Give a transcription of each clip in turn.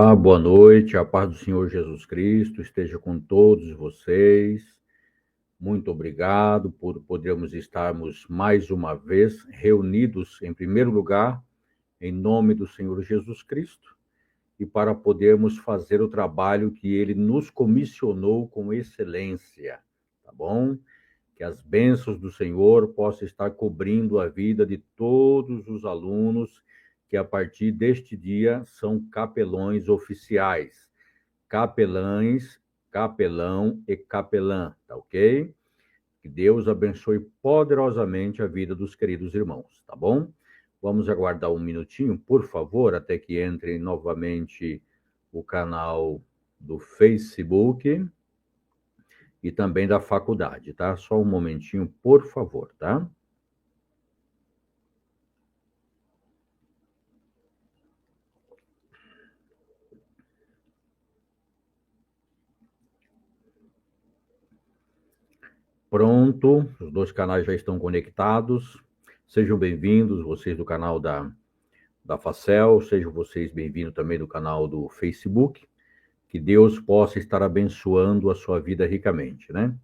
Olá, boa noite, a paz do Senhor Jesus Cristo esteja com todos vocês. Muito obrigado por podermos estarmos mais uma vez reunidos, em primeiro lugar, em nome do Senhor Jesus Cristo, e para podermos fazer o trabalho que Ele nos comissionou com excelência, tá bom? Que as bênçãos do Senhor possam estar cobrindo a vida de todos os alunos que a partir deste dia são capelões oficiais. Capelães, capelão e capelã, tá ok? Que Deus abençoe poderosamente a vida dos queridos irmãos, tá bom? Vamos aguardar um minutinho, por favor, até que entre novamente o canal do Facebook e também da faculdade, tá? Só um momentinho, por favor, tá? Pronto, os dois canais já estão conectados. Sejam bem-vindos, vocês do canal da Facel, sejam vocês bem-vindos também do canal do Facebook. Que Deus possa estar abençoando a sua vida ricamente, né?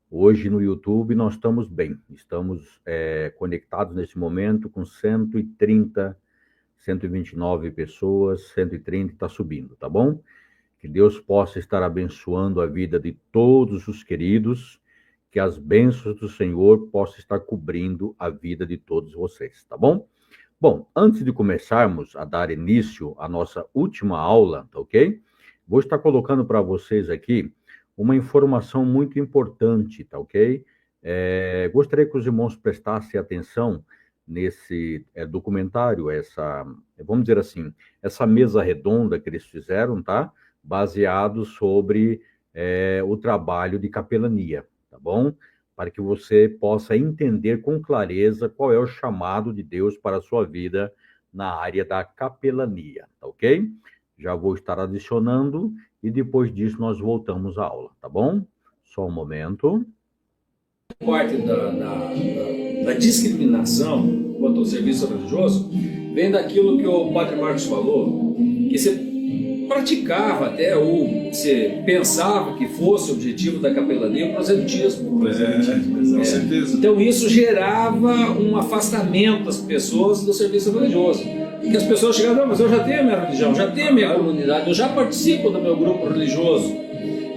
Hoje no YouTube nós estamos bem, estamos conectados nesse momento com 130, 129 pessoas, 130 está subindo, tá bom? Que Deus possa estar abençoando a vida de todos os queridos, que as bênçãos do Senhor possam estar cobrindo a vida de todos vocês, tá bom? Bom, antes de começarmos a dar início à nossa última aula, tá ok? Vou estar colocando para vocês aqui uma informação muito importante, tá ok? Gostaria que os irmãos prestassem atenção nesse documentário, vamos dizer assim, essa mesa redonda que eles fizeram, tá? Baseado sobre o trabalho de capelania, tá bom? Para que você possa entender com clareza qual é o chamado de Deus para a sua vida na área da capelania, tá ok? Já vou estar adicionando e depois disso nós voltamos à aula, tá bom? Só um momento. Parte da discriminação quanto ao serviço religioso vem daquilo que o Padre Marcos falou, que você praticava até, ou você pensava que fosse o objetivo da capelania, o proselitismo. Pois com certeza. Então isso gerava um afastamento das pessoas do serviço religioso. Porque as pessoas chegavam, não, mas eu já tenho a minha religião, já tenho a minha comunidade, eu já participo do meu grupo religioso.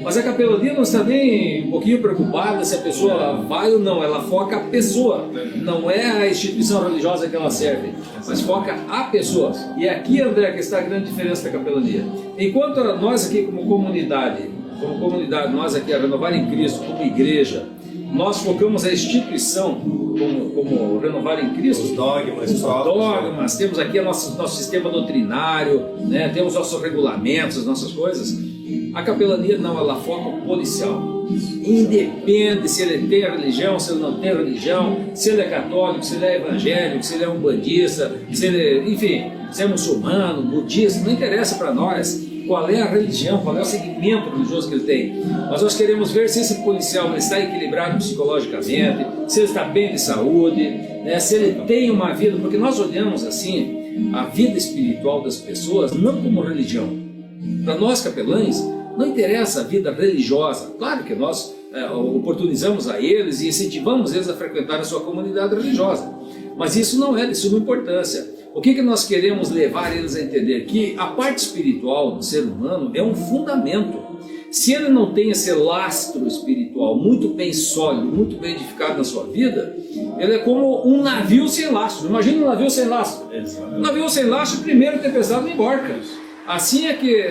Mas a capelania não está nem um pouquinho preocupada se a pessoa vai ou não, ela foca a pessoa, não é a instituição religiosa que ela serve, mas foca a pessoa. E aqui, André, que está a grande diferença da capelania. Enquanto nós aqui como comunidade, nós aqui a Renovar em Cristo, como igreja, nós focamos a instituição como Renovar em Cristo. Os dogmas, temos aqui o nosso sistema doutrinário, né? Temos nossos regulamentos, as nossas coisas. A capelania não, ela foca o policial. Independe se ele tem a religião, se ele não tem a religião, se ele é católico, se ele é evangélico, se ele é umbandista, se ele, enfim, se é muçulmano, budista, não interessa para nós qual é a religião, qual é o segmento religioso que ele tem. Mas nós queremos ver se esse policial ele está equilibrado psicologicamente, se ele está bem de saúde, né, se ele tem uma vida, porque nós olhamos assim a vida espiritual das pessoas não como religião. Para nós capelães, não interessa a vida religiosa. Claro que nós oportunizamos a eles e incentivamos eles a frequentar a sua comunidade religiosa. Mas isso não é de suma importância. O que nós queremos levar eles a entender? Que a parte espiritual do ser humano é um fundamento. Se ele não tem esse lastro espiritual muito bem sólido, muito bem edificado na sua vida, ele é como um navio sem lastro. Imagina um navio sem lastro. Um navio sem lastro, primeiro tempestade não embarca. Assim é que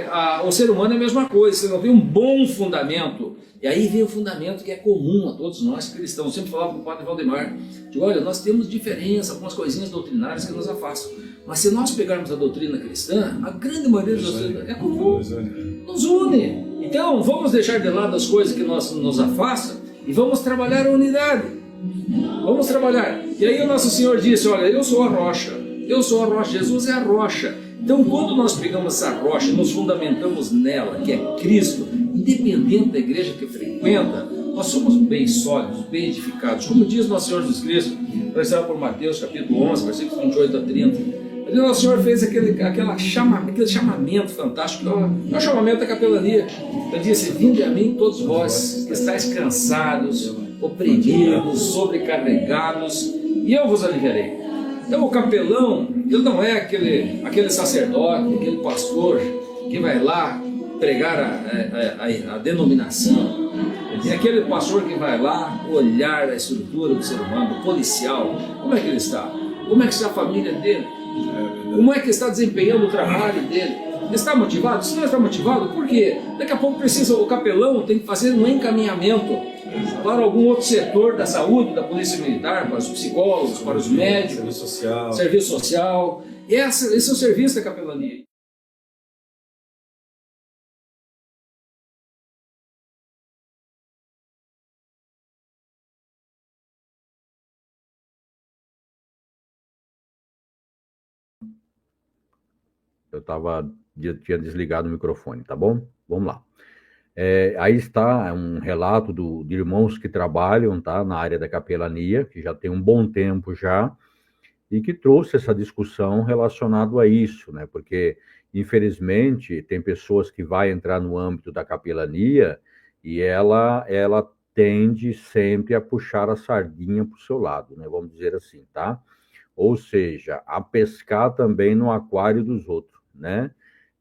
o ser humano é a mesma coisa, você não tem um bom fundamento. E aí vem o fundamento que é comum a todos nós cristãos. Eu sempre falava com o Padre Valdemar, digo, olha, nós temos diferença, algumas coisinhas doutrinárias que nos afastam. Mas se nós pegarmos a doutrina cristã, a grande maioria das doutrinas é comum, nos une. Então vamos deixar de lado as coisas que nos afastam e vamos trabalhar a unidade. Vamos trabalhar. E aí o nosso Senhor disse, olha, eu sou a rocha, Jesus é a rocha. Então, quando nós pegamos essa rocha, nos fundamentamos nela, que é Cristo, independente da igreja que frequenta, nós somos bem sólidos, bem edificados. Como diz nosso Senhor Jesus Cristo, por Mateus capítulo 11, versículos 28 a 30, ele E o Senhor fez aquele chamamento fantástico, é o chamamento da capelania. Ele disse: vinde a mim todos vós que estáis cansados, oprimidos, sobrecarregados, e eu vos aliviarei. Então o capelão, ele não é aquele sacerdote, aquele pastor que vai lá pregar a denominação. É aquele pastor que vai lá olhar a estrutura do ser humano, o policial. Como é que ele está? Como é que está a família dele? Como é que está desempenhando o trabalho dele? Ele está motivado? Se não está motivado, por quê? Daqui a pouco o capelão tem que fazer um encaminhamento para algum outro setor da saúde, da polícia militar, para os psicólogos, para os médicos, serviço social. Esse é o serviço da capelania. Tinha desligado o microfone, tá bom? Vamos lá. Aí está um relato de irmãos que trabalham, tá, na área da capelania, que já tem um bom tempo já, e que trouxe essa discussão relacionada a isso, né? Porque, infelizmente, tem pessoas que vão entrar no âmbito da capelania e ela tende sempre a puxar a sardinha para o seu lado, né? Vamos dizer assim, tá? Ou seja, a pescar também no aquário dos outros, né?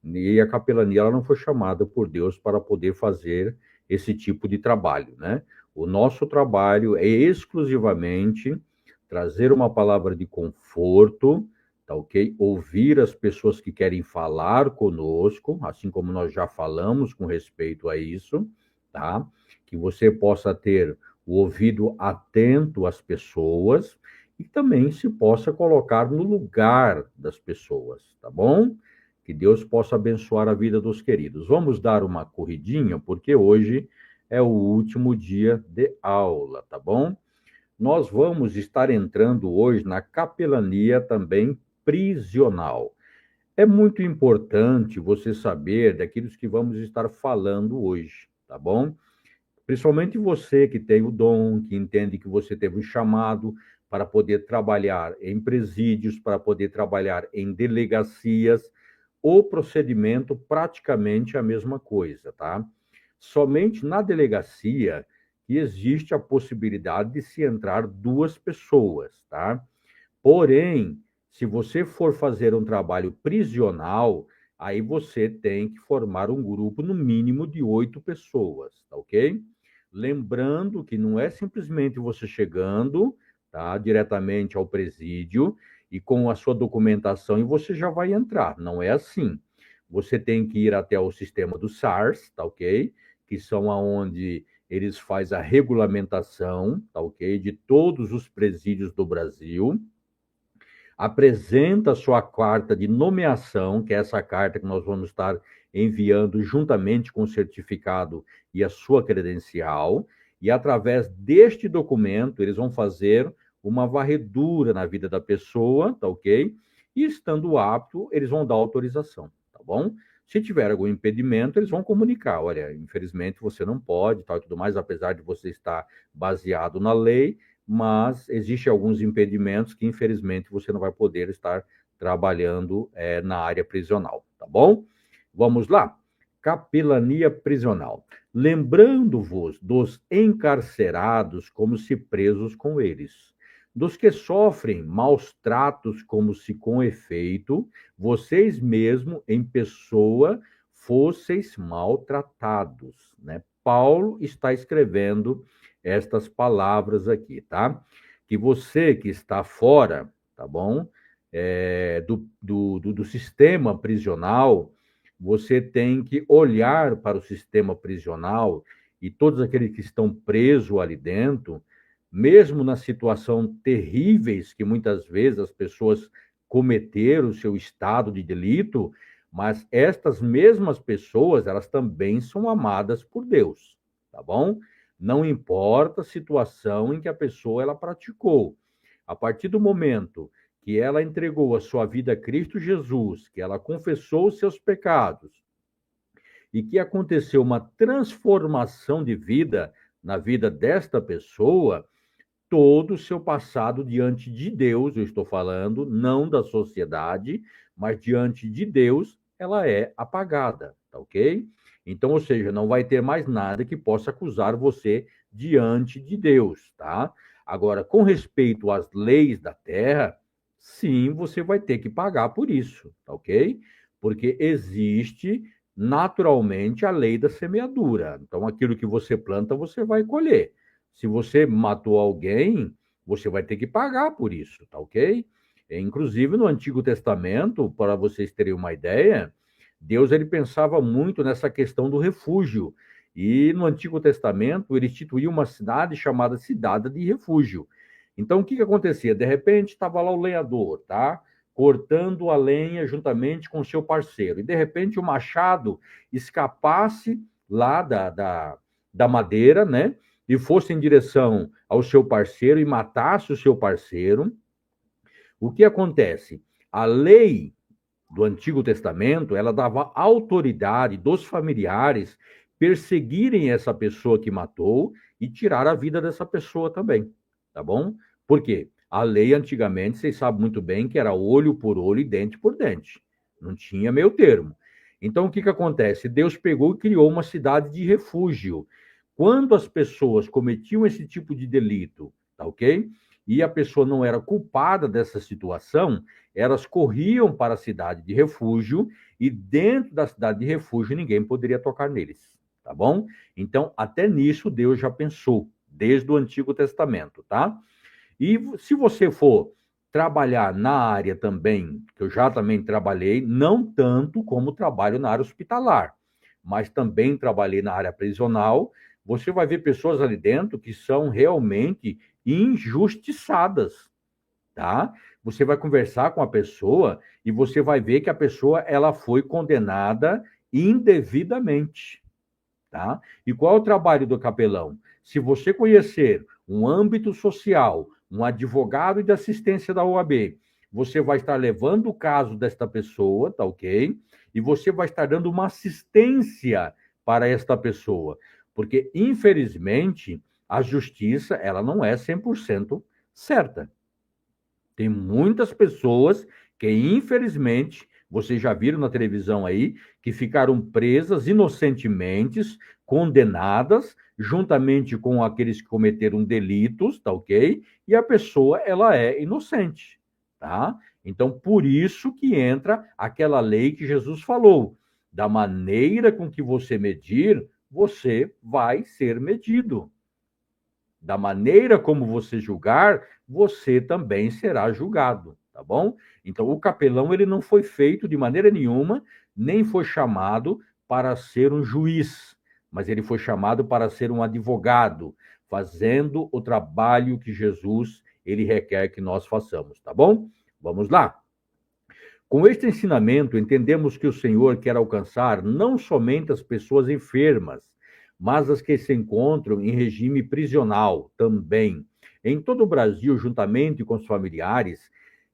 E a capelania ela não foi chamada por Deus para poder fazer esse tipo de trabalho, né? O nosso trabalho é exclusivamente trazer uma palavra de conforto, tá ok? Ouvir as pessoas que querem falar conosco, assim como nós já falamos com respeito a isso, tá? Que você possa ter o ouvido atento às pessoas e também se possa colocar no lugar das pessoas, tá bom? Que Deus possa abençoar a vida dos queridos. Vamos dar uma corridinha, porque hoje é o último dia de aula, tá bom? Nós vamos estar entrando hoje na capelania também prisional. É muito importante você saber daquilo que vamos estar falando hoje, tá bom? Principalmente você que tem o dom, que entende que você teve um chamado para poder trabalhar em presídios, para poder trabalhar em delegacias. O procedimento praticamente é a mesma coisa, tá? Somente na delegacia que existe a possibilidade de se entrar 2 pessoas, tá? Porém, se você for fazer um trabalho prisional, aí você tem que formar um grupo no mínimo de 8 pessoas, tá ok? Lembrando que não é simplesmente você chegando, tá, diretamente ao presídio e com a sua documentação e você já vai entrar. Não é assim. Você tem que ir até o sistema do SARS, tá ok? Que são aonde eles fazem a regulamentação, tá ok? De todos os presídios do Brasil. Apresenta a sua carta de nomeação, que é essa carta que nós vamos estar enviando juntamente com o certificado e a sua credencial, e através deste documento eles vão fazer uma varredura na vida da pessoa, tá ok? E estando apto, eles vão dar autorização, tá bom? Se tiver algum impedimento, eles vão comunicar, olha, infelizmente você não pode, tal e tudo mais, apesar de você estar baseado na lei, mas existem alguns impedimentos que, infelizmente, você não vai poder estar trabalhando na área prisional, tá bom? Vamos lá. Capelania prisional. Lembrando-vos dos encarcerados como se presos com eles, dos que sofrem maus tratos como se com efeito vocês mesmo em pessoa fosseis maltratados, né? Paulo está escrevendo estas palavras aqui, tá? Que você que está fora, tá bom? Do sistema prisional, você tem que olhar para o sistema prisional e todos aqueles que estão presos ali dentro, mesmo na situação terríveis que muitas vezes as pessoas cometeram o seu estado de delito, mas estas mesmas pessoas, elas também são amadas por Deus, tá bom? Não importa a situação em que a pessoa ela praticou. A partir do momento que ela entregou a sua vida a Cristo Jesus, que ela confessou os seus pecados e que aconteceu uma transformação de vida na vida desta pessoa, todo o seu passado diante de Deus, eu estou falando, não da sociedade, mas diante de Deus, ela é apagada, tá ok? Então, ou seja, não vai ter mais nada que possa acusar você diante de Deus, tá? Agora, com respeito às leis da terra, sim, você vai ter que pagar por isso, tá ok? Porque existe naturalmente a lei da semeadura. Então, aquilo que você planta, você vai colher. Se você matou alguém, você vai ter que pagar por isso, tá ok? Inclusive, no Antigo Testamento, para vocês terem uma ideia, Deus ele pensava muito nessa questão do refúgio. E no Antigo Testamento, ele instituiu uma cidade chamada Cidade de Refúgio. Então, o que que acontecia? De repente, estava lá o lenhador, tá? Cortando a lenha juntamente com o seu parceiro. E, de repente, o machado escapasse lá da madeira, né? E fosse em direção ao seu parceiro e matasse o seu parceiro. O que acontece? A lei do Antigo Testamento, ela dava autoridade dos familiares perseguirem essa pessoa que matou e tirar a vida dessa pessoa também, tá bom? Por quê? A lei antigamente, vocês sabem muito bem que era olho por olho e dente por dente. Não tinha meio termo. Então, o que que acontece? Deus pegou e criou uma cidade de refúgio. Quando as pessoas cometiam esse tipo de delito, tá ok? E a pessoa não era culpada dessa situação, elas corriam para a cidade de refúgio e dentro da cidade de refúgio ninguém poderia tocar neles, tá bom? Então, até nisso Deus já pensou, desde o Antigo Testamento, tá? E se você for trabalhar na área também, que eu já também trabalhei, não tanto como trabalho na área hospitalar, mas também trabalhei na área prisional, você vai ver pessoas ali dentro que são realmente injustiçadas, tá? Você vai conversar com a pessoa e você vai ver que a pessoa ela foi condenada indevidamente, tá? E qual é o trabalho do capelão? Se você conhecer um âmbito social, um advogado de assistência da OAB, você vai estar levando o caso desta pessoa, tá ok? E você vai estar dando uma assistência para esta pessoa, porque infelizmente a justiça ela não é 100% certa. Tem muitas pessoas que, infelizmente, vocês já viram na televisão aí, que ficaram presas inocentemente, condenadas, juntamente com aqueles que cometeram delitos, tá ok? E a pessoa, ela é inocente, tá? Então, por isso que entra aquela lei que Jesus falou. Da maneira com que você medir, você vai ser medido. Da maneira como você julgar, você também será julgado, tá bom? Então, o capelão, ele não foi feito de maneira nenhuma, nem foi chamado para ser um juiz, mas ele foi chamado para ser um advogado, fazendo o trabalho que Jesus, ele requer que nós façamos, tá bom? Vamos lá. Com este ensinamento, entendemos que o Senhor quer alcançar não somente as pessoas enfermas, mas as que se encontram em regime prisional também, em todo o Brasil, juntamente com os familiares,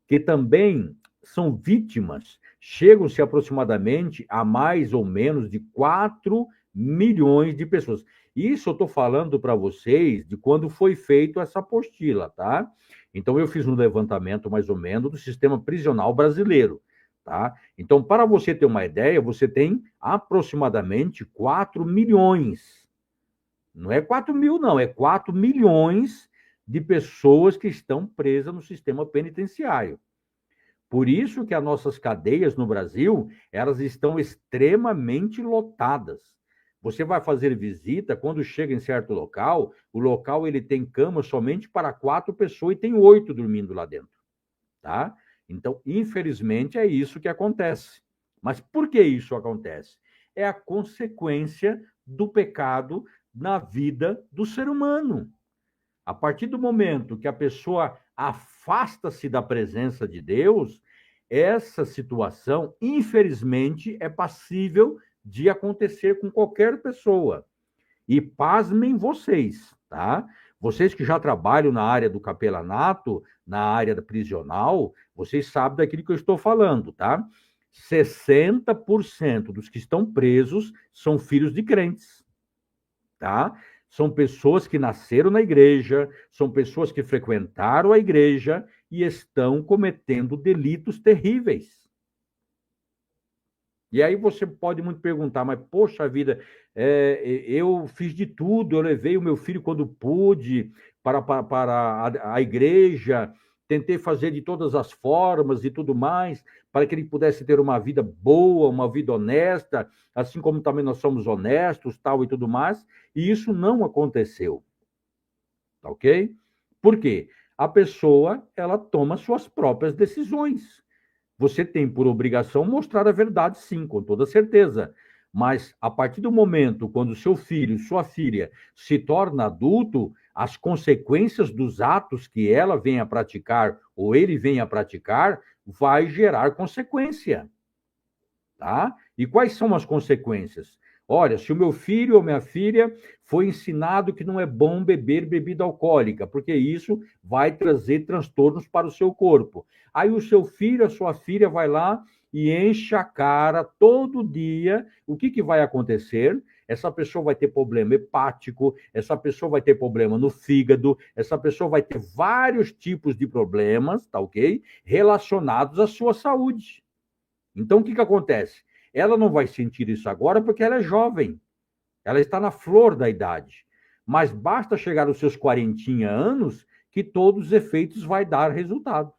que também são vítimas, chegam-se aproximadamente a mais ou menos de 4 milhões de pessoas. Isso eu estou falando para vocês de quando foi feita essa apostila, tá? Então, eu fiz um levantamento, mais ou menos, do sistema prisional brasileiro. Tá? Então, para você ter uma ideia, você tem aproximadamente 4 milhões. Não é 4 mil, não, é 4 milhões de pessoas que estão presas no sistema penitenciário. Por isso que as nossas cadeias no Brasil, elas estão extremamente lotadas. Você vai fazer visita, quando chega em certo local, o local ele tem cama somente para 4 pessoas e tem 8 dormindo lá dentro. Tá? Então, infelizmente, é isso que acontece. Mas por que isso acontece? É a consequência do pecado na vida do ser humano. A partir do momento que a pessoa afasta-se da presença de Deus, essa situação, infelizmente, é passível de acontecer com qualquer pessoa. E pasmem vocês, tá? Vocês que já trabalham na área do capelanato, na área da prisional, vocês sabem daquilo que eu estou falando, tá? 60% dos que estão presos são filhos de crentes, tá? São pessoas que nasceram na igreja, são pessoas que frequentaram a igreja e estão cometendo delitos terríveis. E aí você pode muito perguntar, mas poxa vida, eu fiz de tudo, eu levei o meu filho quando pude para a igreja, tentei fazer de todas as formas e tudo mais, para que ele pudesse ter uma vida boa, uma vida honesta, assim como também nós somos honestos, tal e tudo mais, e isso não aconteceu, tá ok? Por quê? A pessoa, ela toma suas próprias decisões. Você tem por obrigação mostrar a verdade, sim, com toda certeza. Mas a partir do momento quando seu filho, sua filha se torna adulto, as consequências dos atos que ela venha a praticar ou ele venha a praticar vai gerar consequência, tá? E quais são as consequências? Olha, se o meu filho ou minha filha foi ensinado que não é bom beber bebida alcoólica, porque isso vai trazer transtornos para o seu corpo. Aí o seu filho, a sua filha vai lá e enche a cara todo dia. O que vai acontecer? Essa pessoa vai ter problema hepático, essa pessoa vai ter problema no fígado, essa pessoa vai ter vários tipos de problemas, tá ok? Relacionados à sua saúde. Então, o que acontece? Ela não vai sentir isso agora porque ela é jovem. Ela está na flor da idade. Mas basta chegar aos seus 40 anos que todos os efeitos vai dar resultado.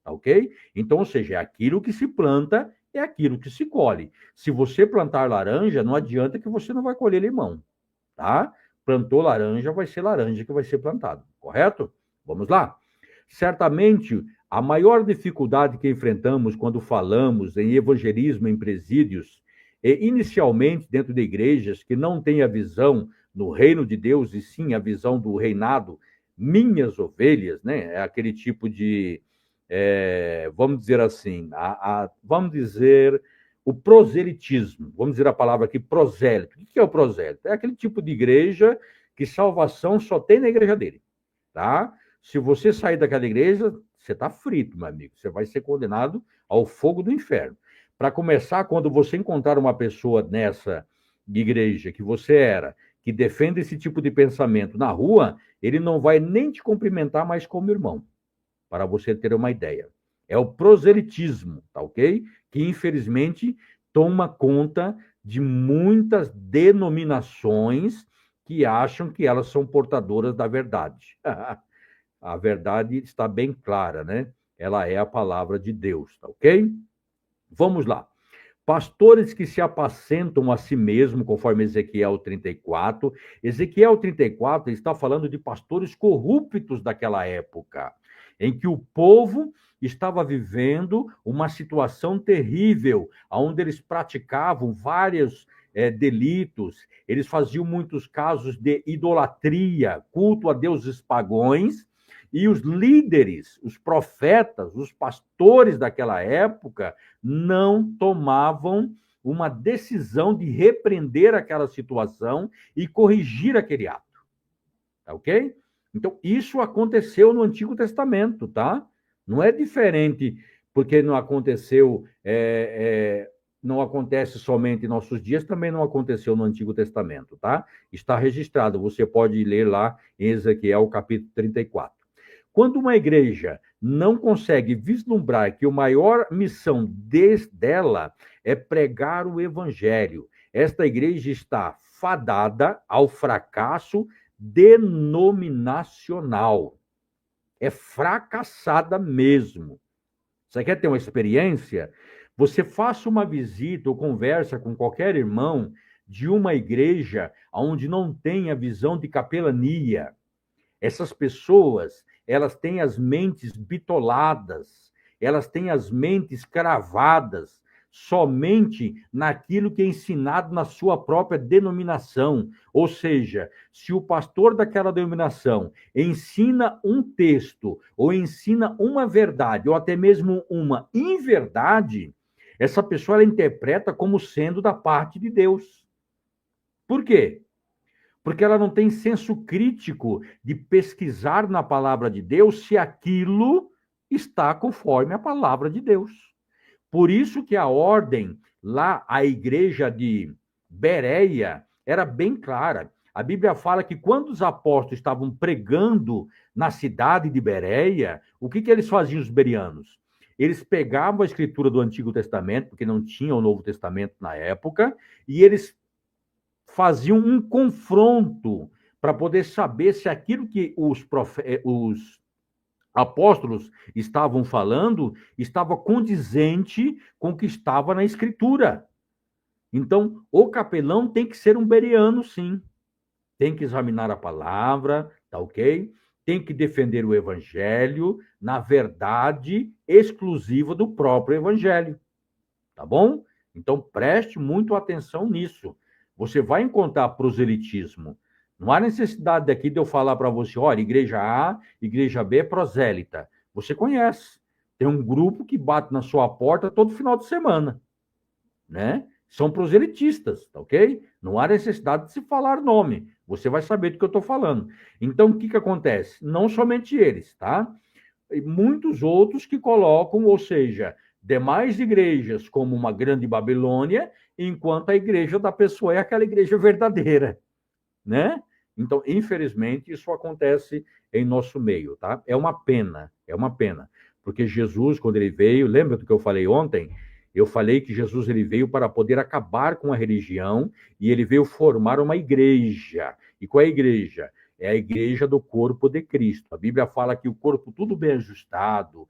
Tá ok? Então, ou seja, é aquilo que se planta, é aquilo que se colhe. Se você plantar laranja, não adianta que você não vai colher limão. Tá? Plantou laranja, vai ser laranja que vai ser plantado. Correto? Vamos lá. Certamente, a maior dificuldade que enfrentamos quando falamos em evangelismo em presídios é, inicialmente, dentro de igrejas que não têm a visão no reino de Deus, e sim a visão do reinado, minhas ovelhas, né? É aquele tipo de, vamos dizer assim, vamos dizer, o proselitismo. Vamos dizer a palavra aqui, prosélito. O que é o prosélito? É aquele tipo de igreja que salvação só tem na igreja dele, tá? Se você sair daquela igreja, você está frito, meu amigo. Você vai ser condenado ao fogo do inferno. Para começar, quando você encontrar uma pessoa nessa igreja que você era, que defende esse tipo de pensamento na rua, ele não vai nem te cumprimentar mais como irmão, para você ter uma ideia. É o proselitismo, tá ok? Que, infelizmente, toma conta de muitas denominações que acham que elas são portadoras da verdade. A verdade está bem clara, né? Ela é a palavra de Deus, tá ok? Vamos lá. Pastores que se apacentam a si mesmo, conforme Ezequiel 34. Ezequiel 34 está falando de pastores corruptos daquela época, em que o povo estava vivendo uma situação terrível, onde eles praticavam vários delitos, eles faziam muitos casos de idolatria, culto a deuses pagões, e os líderes, os profetas, os pastores daquela época não tomavam uma decisão de repreender aquela situação e corrigir aquele ato. Tá ok? Então, isso aconteceu no Antigo Testamento, tá? Não é diferente porque não aconteceu, não acontece somente em nossos dias, também não aconteceu no Antigo Testamento, tá? Está registrado, você pode ler lá em Ezequiel capítulo 34. Quando uma igreja não consegue vislumbrar que a maior missão dela é pregar o evangelho, esta igreja está fadada ao fracasso denominacional. É fracassada mesmo. Você quer ter uma experiência? Você faça uma visita ou conversa com qualquer irmão de uma igreja onde não tem a visão de capelania. Essas pessoas, elas têm as mentes bitoladas, elas têm as mentes cravadas somente naquilo que é ensinado na sua própria denominação. Ou seja, se o pastor daquela denominação ensina um texto, ou ensina uma verdade, ou até mesmo uma inverdade, essa pessoa ela interpreta como sendo da parte de Deus. Por quê? Porque ela não tem senso crítico de pesquisar na palavra de Deus se aquilo está conforme a palavra de Deus. Por isso que a ordem lá, a igreja de Bereia, era bem clara. A Bíblia fala que quando os apóstolos estavam pregando na cidade de Bereia, o que eles faziam, os bereanos? Eles pegavam a escritura do Antigo Testamento, porque não tinha o Novo Testamento na época, e eles faziam um confronto para poder saber se aquilo que os apóstolos estavam falando estava condizente com o que estava na escritura. Então, o capelão tem que ser um bereano, sim. Tem que examinar a palavra, tá ok? Tem que defender o evangelho na verdade exclusiva do próprio evangelho, tá bom? Então, preste muito atenção nisso. Você vai encontrar proselitismo. Não há necessidade daqui de eu falar para você, olha, igreja A, igreja B é prosélita. Você conhece. Tem um grupo que bate na sua porta todo final de semana, né? São proselitistas, tá ok? Não há necessidade de se falar nome. Você vai saber do que eu estou falando. Então, o que acontece? Não somente eles, tá? E muitos outros que colocam, ou seja, demais igrejas como uma grande Babilônia, enquanto a igreja da pessoa é aquela igreja verdadeira, né? Então, infelizmente, isso acontece em nosso meio, tá? É uma pena, porque Jesus, quando ele veio, lembra do que eu falei ontem? Eu falei que Jesus ele veio para poder acabar com a religião e ele veio formar uma igreja. E qual é a igreja? É a igreja do corpo de Cristo. A Bíblia fala que o corpo tudo bem ajustado,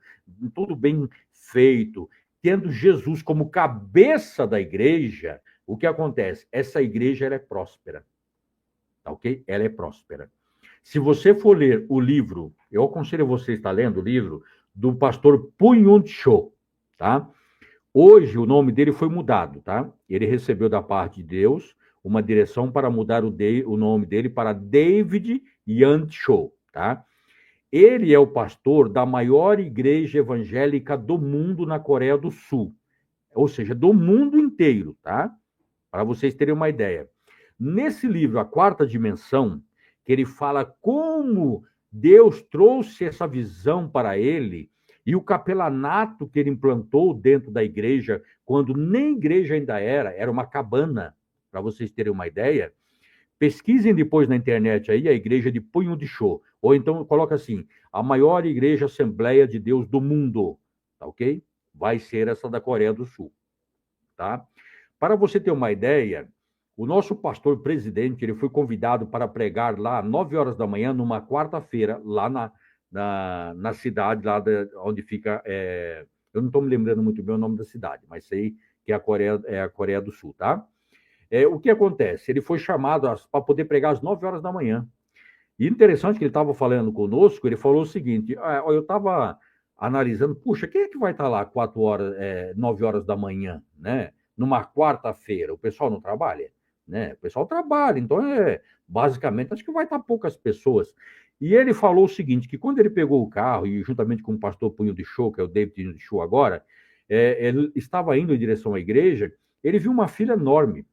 tudo bem feito, tendo Jesus como cabeça da igreja, o que acontece? Essa igreja ela é próspera. Tá ok? Ela é próspera. Se você for ler o livro, eu aconselho você a estar lendo o livro do pastor Punyun Cho, tá? Hoje o nome dele foi mudado, tá? Ele recebeu da parte de Deus uma direção para mudar o nome dele para David Yan Cho, tá? Ele é o pastor da maior igreja evangélica do mundo na Coreia do Sul, ou seja, do mundo inteiro, tá? Para vocês terem uma ideia. Nesse livro, A Quarta Dimensão, que ele fala como Deus trouxe essa visão para ele e o capelanato que ele implantou dentro da igreja, quando nem igreja ainda era uma cabana, para vocês terem uma ideia. Pesquisem depois na internet aí a igreja de Punho de Cho, ou então coloca assim, a maior igreja Assembleia de Deus do mundo, tá ok? Vai ser essa da Coreia do Sul, tá? Para você ter uma ideia, o nosso pastor presidente, ele foi convidado para pregar lá às 9 horas da manhã, numa quarta-feira, lá na cidade, lá onde fica, eu não estou me lembrando muito bem o nome da cidade, mas sei que é a Coreia do Sul, tá? O que acontece? Ele foi chamado para poder pregar às 9 horas da manhã. E interessante que ele estava falando conosco, ele falou o seguinte, eu estava analisando, puxa, quem é que vai estar lá 9 horas da manhã, né? Numa quarta-feira, o pessoal não trabalha? Né? O pessoal trabalha, então basicamente acho que vai estar poucas pessoas. E ele falou o seguinte, que quando ele pegou o carro, e juntamente com o pastor Punho de Cho, que é o David Punho de Cho agora, ele estava indo em direção à igreja, ele viu uma fila enorme,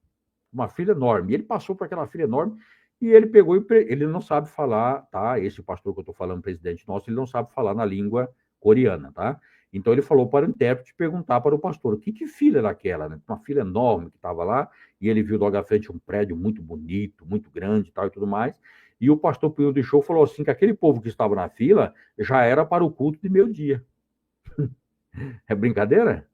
e ele passou por aquela fila enorme, e ele pegou e ele não sabe falar, tá? Esse pastor que eu estou falando, presidente nosso, ele não sabe falar na língua coreana, tá? Então ele falou para o intérprete perguntar para o pastor, que fila era aquela, né? Uma fila enorme que estava lá, e ele viu logo à frente um prédio muito bonito, muito grande e tal e tudo mais, e o pastor Punho de Cho falou assim, que aquele povo que estava na fila já era para o culto de meio-dia. É brincadeira?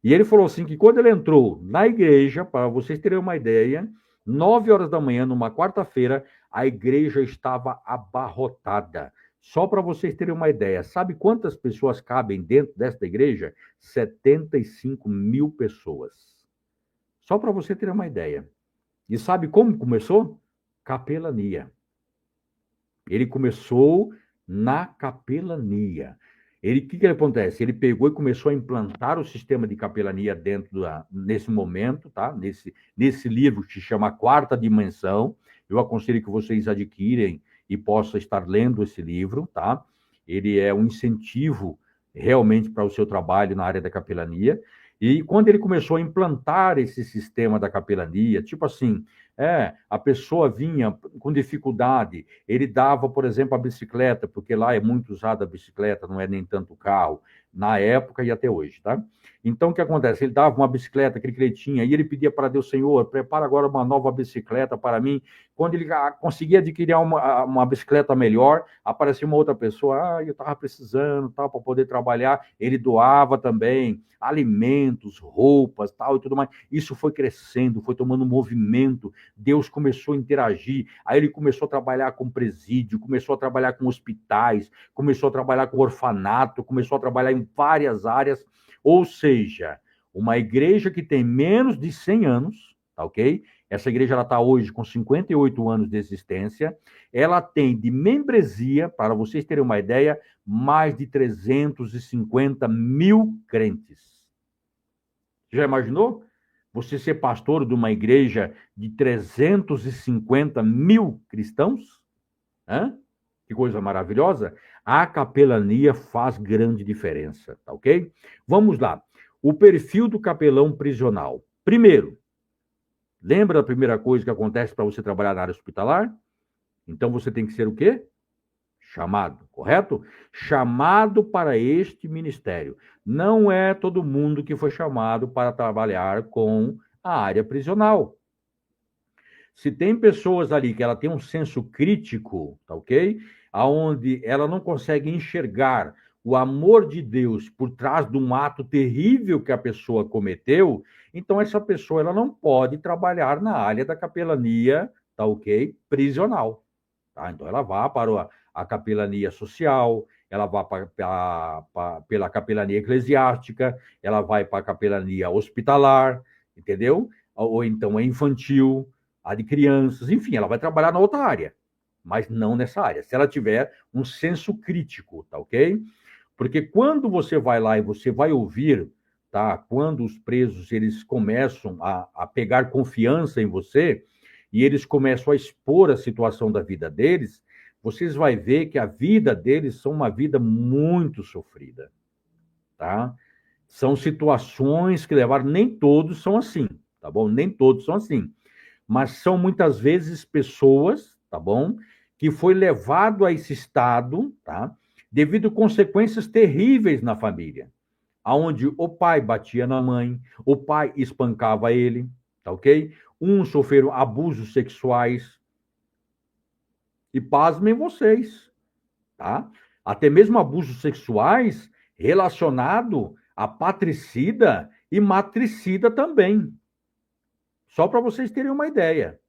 E ele falou assim, que quando ele entrou na igreja, para vocês terem uma ideia, 9 horas da manhã, numa quarta-feira, a igreja estava abarrotada. Só para vocês terem uma ideia, sabe quantas pessoas cabem dentro desta igreja? 75 mil pessoas. Só para você ter uma ideia. E sabe como começou? Capelania. Ele começou na capelania. O que acontece? Ele pegou e começou a implantar o sistema de capelania nesse momento, tá? Nesse livro que se chama Quarta Dimensão. Eu aconselho que vocês adquirem e possam estar lendo esse livro, tá? Ele é um incentivo realmente para o seu trabalho na área da capelania. E quando ele começou a implantar esse sistema da capelania, tipo assim, a pessoa vinha com dificuldade, ele dava, por exemplo, a bicicleta, porque lá é muito usada a bicicleta, não é nem tanto o carro, na época e até hoje, tá? Então, o que acontece? Ele dava uma bicicleta que ele tinha, e ele pedia para Deus, Senhor, prepara agora uma nova bicicleta para mim. Quando ele conseguia adquirir uma bicicleta melhor, aparecia uma outra pessoa, eu estava precisando, tal, para poder trabalhar. Ele doava também alimentos, roupas, tal, e tudo mais. Isso foi crescendo, foi tomando movimento. Deus começou a interagir. Aí ele começou a trabalhar com presídio, começou a trabalhar com hospitais, começou a trabalhar com orfanato, começou a trabalhar em várias áreas. Ou seja, uma igreja que tem menos de 100 anos, tá ok? Essa igreja está hoje com 58 anos de existência. Ela tem de membresia, para vocês terem uma ideia, mais de 350 mil crentes. Já imaginou? Você ser pastor de uma igreja de 350 mil cristãos? Hã? Que coisa maravilhosa. A capelania faz grande diferença, tá ok? Vamos lá. O perfil do capelão prisional. Primeiro, lembra da primeira coisa que acontece para você trabalhar na área hospitalar? Então você tem que ser o quê? Chamado, correto? Chamado para este ministério. Não é todo mundo que foi chamado para trabalhar com a área prisional. Se tem pessoas ali que ela tem um senso crítico, tá ok? Aonde ela não consegue enxergar o amor de Deus por trás de um ato terrível que a pessoa cometeu, então essa pessoa ela não pode trabalhar na área da capelania, tá ok? Prisional. Tá? Então ela vai para a capelania social, ela vai pela capelania eclesiástica, ela vai para a capelania hospitalar, entendeu? Ou então é infantil, a de crianças, enfim, ela vai trabalhar na outra área, mas não nessa área. Se ela tiver um senso crítico, tá ok? Porque quando você vai lá e você vai ouvir, tá? Quando os presos eles começam a pegar confiança em você e eles começam a expor a situação da vida deles, vocês vão ver que a vida deles são uma vida muito sofrida, tá? São situações que levaram, nem todos são assim, tá bom? Nem todos são assim. Mas são muitas vezes pessoas, tá bom? Que foi levado a esse estado, tá? Devido a consequências terríveis na família, aonde o pai batia na mãe, o pai espancava ele, tá ok? Uns sofreram abusos sexuais. E pasmem vocês, tá? Até mesmo abusos sexuais relacionado a patricida e matricida também. Só para vocês terem uma ideia,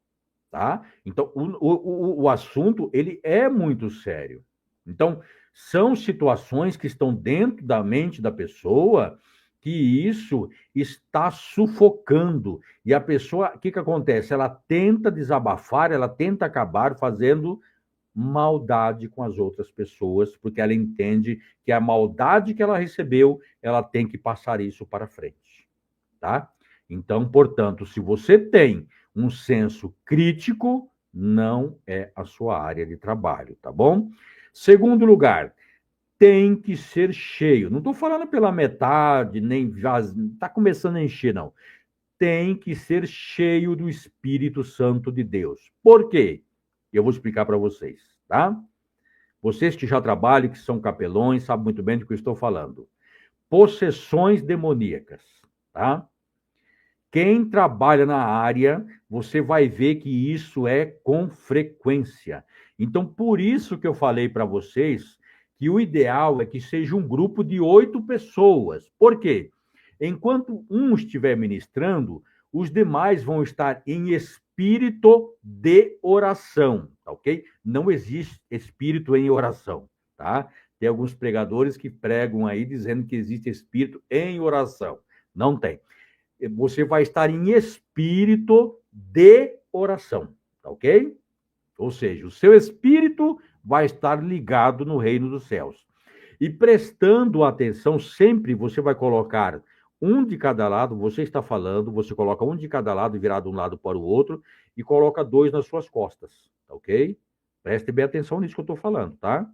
tá? Então, o assunto, ele é muito sério. Então, são situações que estão dentro da mente da pessoa que isso está sufocando. E a pessoa, o que acontece? Ela tenta desabafar, ela tenta acabar fazendo maldade com as outras pessoas, porque ela entende que a maldade que ela recebeu, ela tem que passar isso para frente, tá? Então, portanto, se você tem um senso crítico, não é a sua área de trabalho, tá bom? Segundo lugar, tem que ser cheio. Não estou falando pela metade, nem já está começando a encher, não. Tem que ser cheio do Espírito Santo de Deus. Por quê? Eu vou explicar para vocês, tá? Vocês que já trabalham, que são capelões, sabem muito bem do que eu estou falando. Possessões demoníacas, tá? Quem trabalha na área, você vai ver que isso é com frequência. Então, por isso que eu falei para vocês que o ideal é que seja um grupo de 8 pessoas. Por quê? Enquanto um estiver ministrando, os demais vão estar em espírito de oração, tá ok? Não existe espírito em oração, tá? Tem alguns pregadores que pregam aí dizendo que existe espírito em oração. Não tem. Você vai estar em espírito de oração, tá ok? Ou seja, o seu espírito vai estar ligado no reino dos céus. E prestando atenção, sempre você vai colocar um de cada lado, você está falando, você coloca um de cada lado, virado de um lado para o outro, e coloca 2 nas suas costas, tá ok? Preste bem atenção nisso que eu estou falando, tá?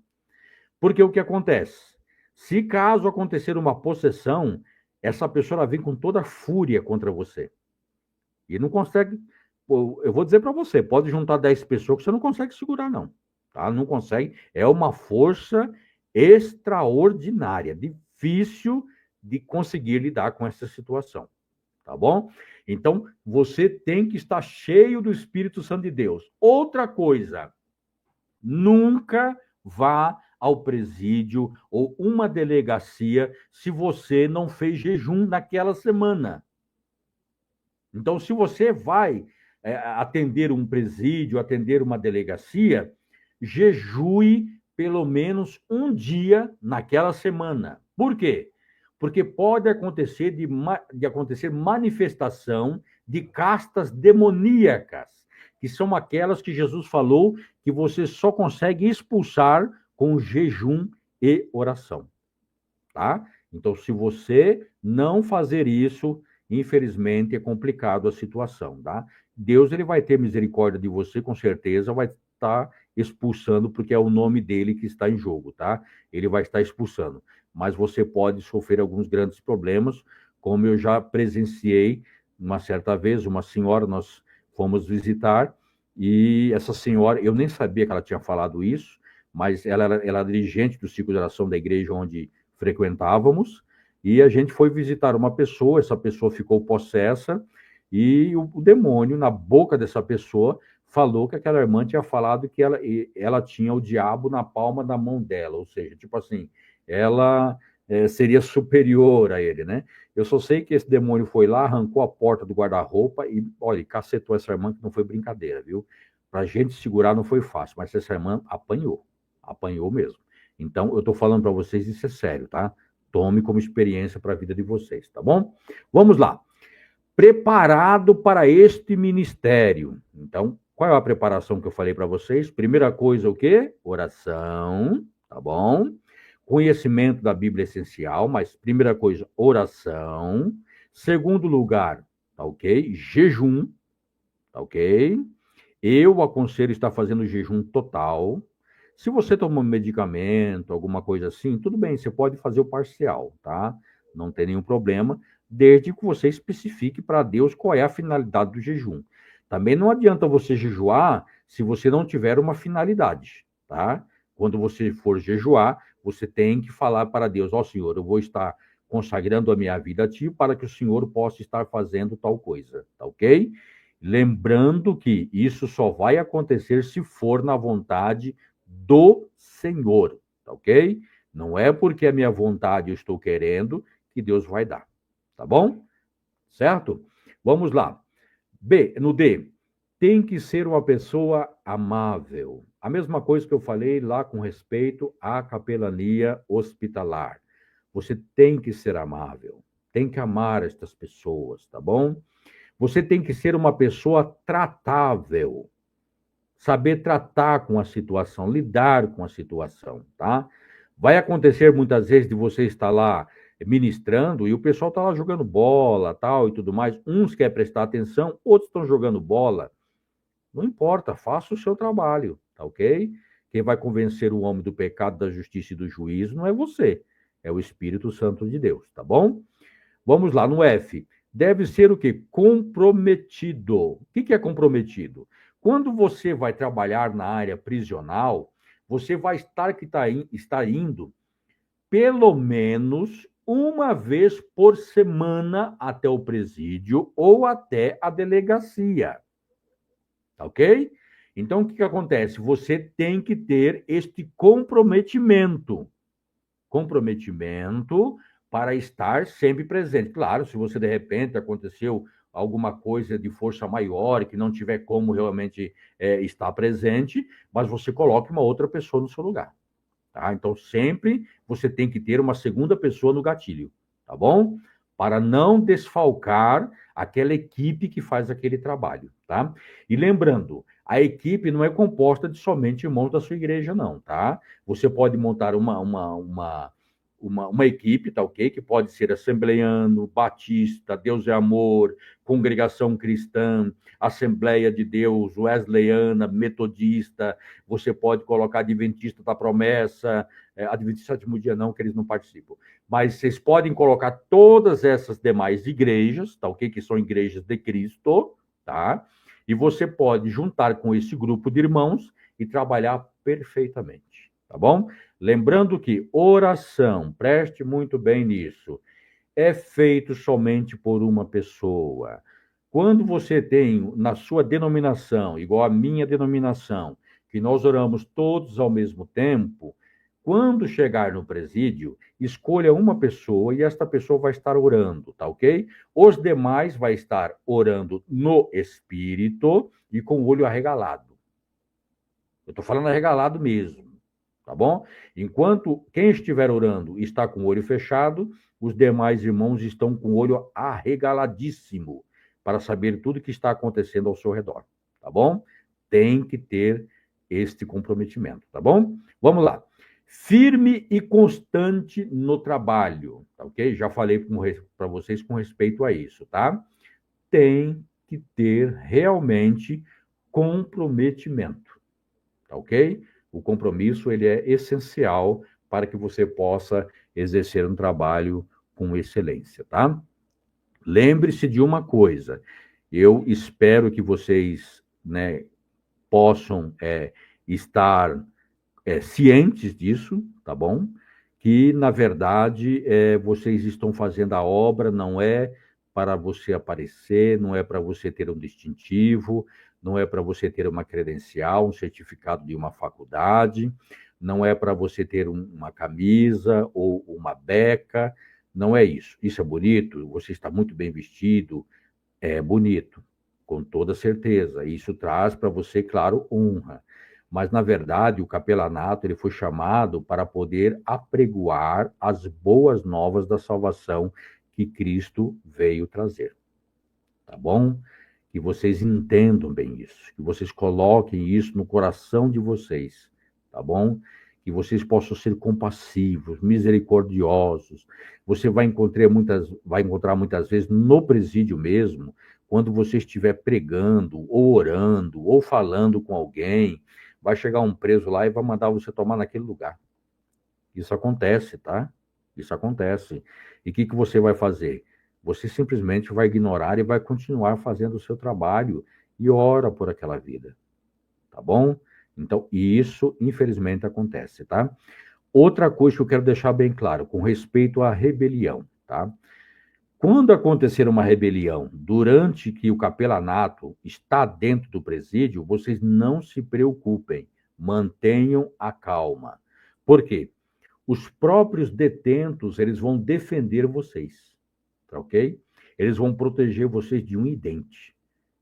Porque o que acontece? Se caso acontecer uma possessão, essa pessoa vem com toda a fúria contra você. E não consegue, eu vou dizer para você, pode juntar 10 pessoas que você não consegue segurar, não. Tá? Não consegue. É uma força extraordinária, difícil de conseguir lidar com essa situação, tá bom? Então, você tem que estar cheio do Espírito Santo de Deus. Outra coisa, nunca vá ao presídio ou uma delegacia se você não fez jejum naquela semana. Então, se você vai atender um presídio, atender uma delegacia, jejue pelo menos um dia naquela semana. Por quê? Porque pode acontecer de acontecer manifestação de castas demoníacas, que são aquelas que Jesus falou que você só consegue expulsar com jejum e oração, tá? Então, se você não fazer isso, infelizmente é complicado a situação, tá? Deus, ele vai ter misericórdia de você, com certeza, vai estar expulsando, porque é o nome dele que está em jogo, tá? Ele vai estar expulsando. Mas você pode sofrer alguns grandes problemas, como eu já presenciei uma certa vez, uma senhora, nós fomos visitar, e essa senhora, eu nem sabia que ela tinha falado isso, mas ela era dirigente do ciclo de oração da igreja onde frequentávamos, e a gente foi visitar uma pessoa, essa pessoa ficou possessa, e o demônio, na boca dessa pessoa, falou que aquela irmã tinha falado que ela tinha o diabo na palma da mão dela, ou seja, tipo assim, ela seria superior a ele, né? Eu só sei que esse demônio foi lá, arrancou a porta do guarda-roupa e, olha, cacetou essa irmã, que não foi brincadeira, viu? Pra gente segurar não foi fácil, mas essa irmã apanhou mesmo. Então, eu tô falando para vocês, isso é sério, tá? Tome como experiência para a vida de vocês, tá bom? Vamos lá. Preparado para este ministério. Então, qual é a preparação que eu falei para vocês? Primeira coisa, o quê? Oração, tá bom? Conhecimento da Bíblia é essencial, mas primeira coisa, oração. Segundo lugar, tá ok? Jejum, tá ok? Eu aconselho estar fazendo jejum total. Se você toma um medicamento, alguma coisa assim, tudo bem, você pode fazer o parcial, tá? Não tem nenhum problema, desde que você especifique para Deus qual é a finalidade do jejum. Também não adianta você jejuar se você não tiver uma finalidade, tá? Quando você for jejuar, você tem que falar para Deus, ó Senhor, eu vou estar consagrando a minha vida a Ti para que o Senhor possa estar fazendo tal coisa, tá ok? Lembrando que isso só vai acontecer se for na vontade do Senhor, tá ok? Não é porque a minha vontade eu estou querendo que Deus vai dar, tá bom? Certo? Vamos lá. No D, tem que ser uma pessoa amável. A mesma coisa que eu falei lá com respeito à capelania hospitalar. Você tem que ser amável, tem que amar estas pessoas, tá bom? Você tem que ser uma pessoa tratável, saber tratar com a situação, lidar com a situação, tá? Vai acontecer muitas vezes de você estar lá ministrando e o pessoal está lá jogando bola, tal e tudo mais. Uns querem prestar atenção, outros estão jogando bola. Não importa, faça o seu trabalho, tá ok? Quem vai convencer o homem do pecado, da justiça e do juízo não é você, é o Espírito Santo de Deus, tá bom? Vamos lá, no F. Deve ser o quê? Comprometido. O que é comprometido? Quando você vai trabalhar na área prisional, você vai estar indo pelo menos uma vez por semana até o presídio ou até a delegacia. Tá ok? Então, o que acontece? Você tem que ter este comprometimento. Comprometimento para estar sempre presente. Claro, se você, de repente, aconteceu alguma coisa de força maior, que não tiver como realmente estar presente, mas você coloque uma outra pessoa no seu lugar. Tá? Então, sempre você tem que ter uma segunda pessoa no gatilho, tá bom? Para não desfalcar aquela equipe que faz aquele trabalho, tá? E lembrando, a equipe não é composta de somente irmãos da sua igreja, não, tá? Você pode montar uma equipe, tá ok? Que pode ser assembleiano, batista, Deus é amor, congregação cristã, Assembleia de Deus, wesleyana, metodista, você pode colocar adventista da promessa, adventista do sétimo dia não, que eles não participam, mas vocês podem colocar todas essas demais igrejas, tá ok? Que são igrejas de Cristo, tá? E você pode juntar com esse grupo de irmãos e trabalhar perfeitamente, tá bom? Lembrando que oração, preste muito bem nisso, é feito somente por uma pessoa. Quando você tem na sua denominação, igual a minha denominação, que nós oramos todos ao mesmo tempo, quando chegar no presídio, escolha uma pessoa e esta pessoa vai estar orando, tá ok? Os demais vai estar orando no espírito e com o olho arregalado. Eu estou falando arregalado mesmo, tá bom? Enquanto quem estiver orando está com o olho fechado, os demais irmãos estão com o olho arregaladíssimo para saber tudo que está acontecendo ao seu redor, tá bom? Tem que ter este comprometimento, tá bom? Vamos lá. Firme e constante no trabalho, tá ok? Já falei para vocês com respeito a isso, tá? Tem que ter realmente comprometimento, tá ok? O compromisso, ele é essencial para que você possa exercer um trabalho com excelência, tá? Lembre-se de uma coisa, eu espero que vocês, né, possam estar cientes disso, tá bom? Que, na verdade, vocês estão fazendo a obra, não é para você aparecer, não é para você ter um distintivo, não é para você ter uma credencial, um certificado de uma faculdade, não é para você ter uma camisa ou uma beca, não é isso. Isso é bonito, você está muito bem vestido, é bonito, com toda certeza. Isso traz para você, claro, honra. Mas, na verdade, o capelanato ele foi chamado para poder apregoar as boas novas da salvação que Cristo veio trazer. Tá bom? Que vocês entendam bem isso, que vocês coloquem isso no coração de vocês, tá bom? Que vocês possam ser compassivos, misericordiosos. Você vai encontrar muitas vezes no presídio mesmo, quando você estiver pregando, ou orando, ou falando com alguém, vai chegar um preso lá e vai mandar você tomar naquele lugar. Isso acontece, tá? Isso acontece. E o que você vai fazer? Você simplesmente vai ignorar e vai continuar fazendo o seu trabalho e ora por aquela vida. Tá bom? Então, isso, infelizmente, acontece, tá? Outra coisa que eu quero deixar bem claro, com respeito à rebelião, tá? Quando acontecer uma rebelião durante que o capelanato está dentro do presídio, vocês não se preocupem, mantenham a calma. Por quê? Os próprios detentos, eles vão defender vocês, tá ok? Eles vão proteger vocês de um idente.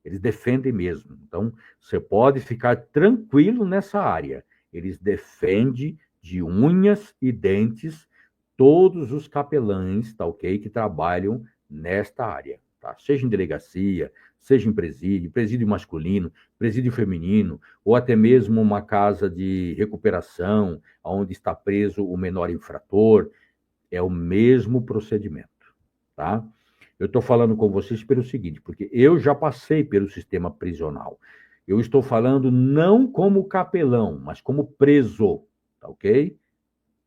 Eles defendem mesmo. Então, você pode ficar tranquilo nessa área. Eles defendem de unhas e dentes todos os capelães, tá ok? Que trabalham nesta área, tá? Seja em delegacia, seja em presídio masculino, presídio feminino, ou até mesmo uma casa de recuperação, onde está preso o menor infrator, é o mesmo procedimento, tá? Eu estou falando com vocês pelo seguinte, porque eu já passei pelo sistema prisional. Eu estou falando não como capelão, mas como preso, tá ok?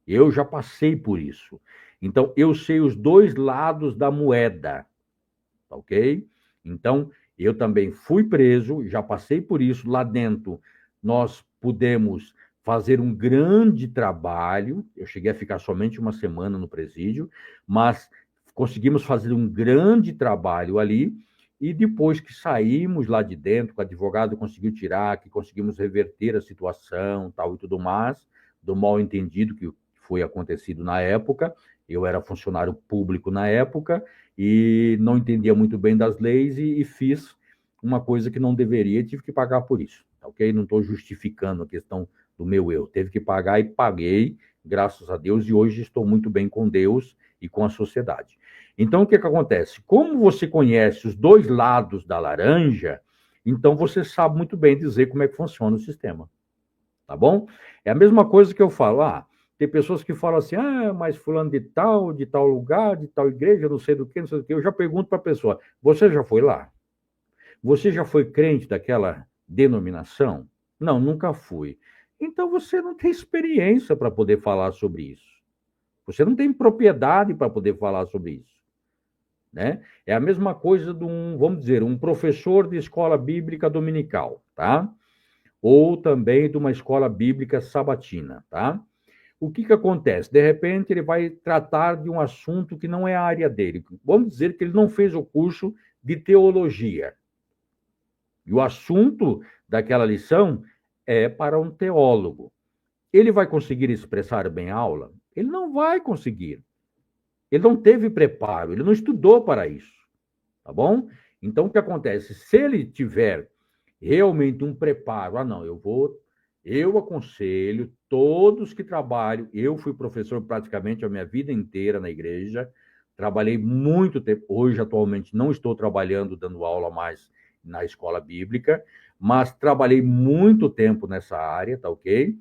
Eu já passei por isso. Então, eu sei os dois lados da moeda, tá ok? Então, eu também fui preso, já passei por isso. Lá dentro, nós pudemos fazer um grande trabalho. Eu cheguei a ficar somente uma semana no presídio, mas conseguimos fazer um grande trabalho ali. E depois que saímos lá de dentro, que o advogado conseguiu tirar, que conseguimos reverter a situação, tal e tudo mais, do mal entendido que foi acontecido na época. Eu era funcionário público na época e não entendia muito bem das leis e fiz uma coisa que não deveria e tive que pagar por isso, ok? Não estou justificando a questão do meu eu. Teve que pagar e paguei, graças a Deus, e hoje estou muito bem com Deus e com a sociedade. Então, o que acontece? Como você conhece os dois lados da laranja, então você sabe muito bem dizer como é que funciona o sistema, tá bom? É a mesma coisa que eu falo, tem pessoas que falam assim, mas fulano de tal lugar, de tal igreja, não sei do que, não sei do que. Eu já pergunto para a pessoa, você já foi lá? Você já foi crente daquela denominação? Não, nunca fui. Então você não tem experiência para poder falar sobre isso. Você não tem propriedade para poder falar sobre isso, né? É a mesma coisa de vamos dizer, um professor de escola bíblica dominical, tá? Ou também de uma escola bíblica sabatina, tá? o que acontece? De repente, ele vai tratar de um assunto que não é a área dele. Vamos dizer que ele não fez o curso de teologia. E o assunto daquela lição é para um teólogo. Ele vai conseguir expressar bem a aula? Ele não vai conseguir. Ele não teve preparo, ele não estudou para isso. Tá bom? Então, o que acontece? Se ele tiver realmente um preparo, não, eu aconselho todos que trabalham, eu fui professor praticamente a minha vida inteira na igreja, trabalhei muito tempo, hoje atualmente não estou trabalhando, dando aula mais na escola bíblica, mas trabalhei muito tempo nessa área, tá ok?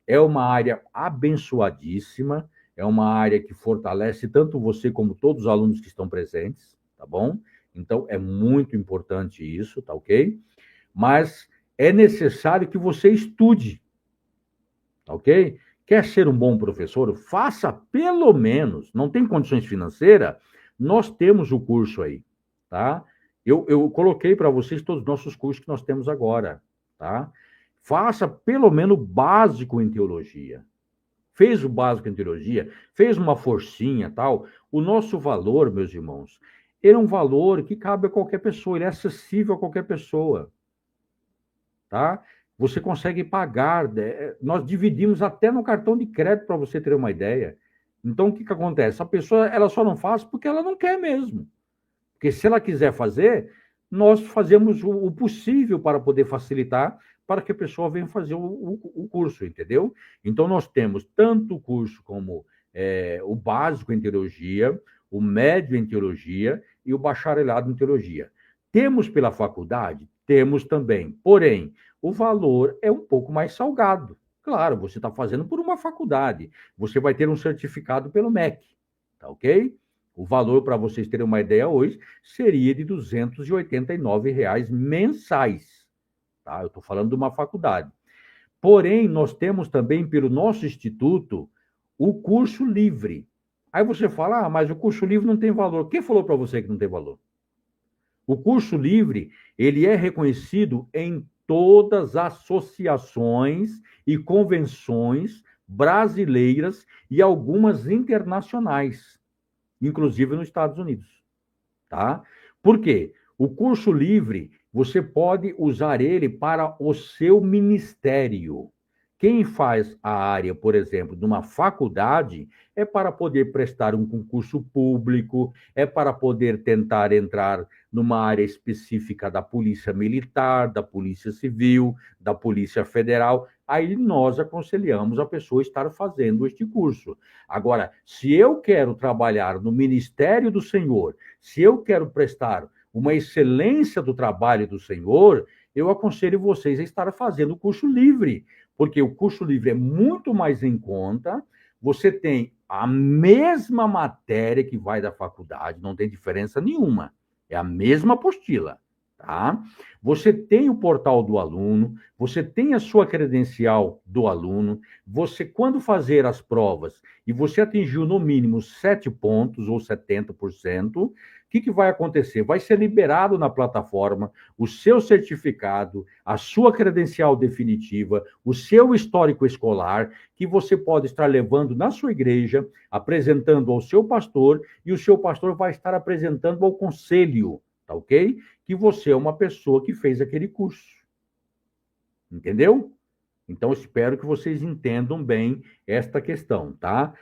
É uma área abençoadíssima, é uma área que fortalece tanto você como todos os alunos que estão presentes, tá bom? Então, é muito importante isso, tá ok? Mas é necessário que você estude, tá ok? Quer ser um bom professor? Faça pelo menos, não tem condições financeiras? Nós temos o curso aí, tá? Eu coloquei para vocês todos os nossos cursos que nós temos agora, tá? Faça pelo menos o básico em teologia. Fez o básico em teologia, fez uma forcinha, tal. O nosso valor, meus irmãos, ele é um valor que cabe a qualquer pessoa, ele é acessível a qualquer pessoa, tá? Você consegue pagar, nós dividimos até no cartão de crédito para você ter uma ideia. Então, o que acontece? A pessoa, ela só não faz porque ela não quer mesmo. Porque se ela quiser fazer, nós fazemos o possível para poder facilitar para que a pessoa venha fazer o curso, entendeu? Então, nós temos tanto o curso como o básico em teologia, o médio em teologia e o bacharelado em teologia. Temos pela faculdade? Temos também. Porém, o valor é um pouco mais salgado. Claro, você está fazendo por uma faculdade. Você vai ter um certificado pelo MEC, tá ok? O valor, para vocês terem uma ideia hoje, seria de R$ 289 mensais. Tá? Eu estou falando de uma faculdade. Porém, nós temos também, pelo nosso instituto, o curso livre. Aí você fala, mas o curso livre não tem valor. Quem falou para você que não tem valor? O curso livre, ele é reconhecido em todas as associações e convenções brasileiras e algumas internacionais, inclusive nos Estados Unidos, tá? Por quê? O curso livre, você pode usar ele para o seu ministério. Quem faz a área, por exemplo, de uma faculdade, é para poder prestar um concurso público, é para poder tentar entrar numa área específica da Polícia Militar, da Polícia Civil, da Polícia Federal. Aí nós aconselhamos a pessoa a estar fazendo este curso. Agora, se eu quero trabalhar no Ministério do Senhor, se eu quero prestar uma excelência do trabalho do Senhor, eu aconselho vocês a estar fazendo o curso livre, porque o curso livre é muito mais em conta, você tem a mesma matéria que vai da faculdade, não tem diferença nenhuma, é a mesma apostila, tá? Você tem o portal do aluno, você tem a sua credencial do aluno, você, quando fazer as provas e você atingiu no mínimo 7 pontos ou 70%, o que vai acontecer? Vai ser liberado na plataforma o seu certificado, a sua credencial definitiva, o seu histórico escolar, que você pode estar levando na sua igreja, apresentando ao seu pastor, e o seu pastor vai estar apresentando ao conselho, tá ok? Que você é uma pessoa que fez aquele curso. Entendeu? Então, espero que vocês entendam bem esta questão, tá?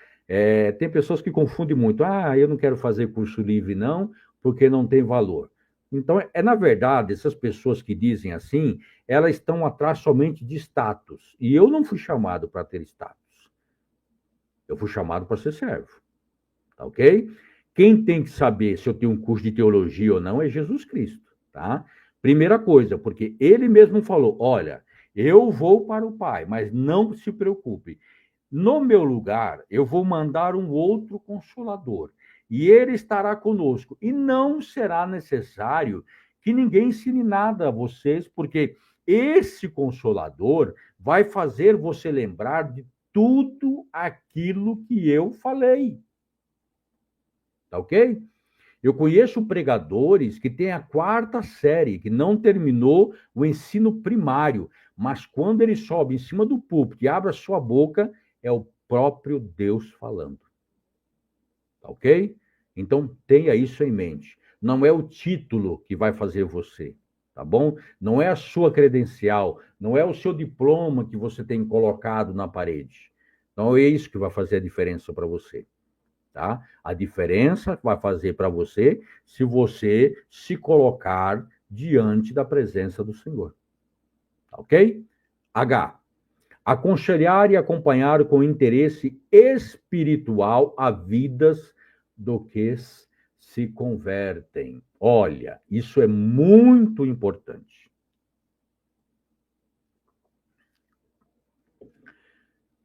Tem pessoas que confundem muito. Eu não quero fazer curso livre, não, porque não tem valor. Então, na verdade, essas pessoas que dizem assim, elas estão atrás somente de status. E eu não fui chamado para ter status. Eu fui chamado para ser servo. Tá ok? Quem tem que saber se eu tenho um curso de teologia ou não é Jesus Cristo, tá? Primeira coisa, porque ele mesmo falou, olha, eu vou para o Pai, mas não se preocupe. No meu lugar, eu vou mandar um outro consolador, e ele estará conosco. E não será necessário que ninguém ensine nada a vocês, porque esse consolador vai fazer você lembrar de tudo aquilo que eu falei. Tá ok? Eu conheço pregadores que têm a 4ª série, que não terminou o ensino primário, mas quando ele sobe em cima do púlpito e abre a sua boca, é o próprio Deus falando. Tá ok? Então, tenha isso em mente. Não é o título que vai fazer você, tá bom? Não é a sua credencial, não é o seu diploma que você tem colocado na parede. Não é isso que vai fazer a diferença para você, tá? A diferença vai fazer para você se você se colocar diante da presença do Senhor. Tá ok? H. Aconselhar e acompanhar com interesse espiritual a vidas do que se convertem. Olha, isso é muito importante.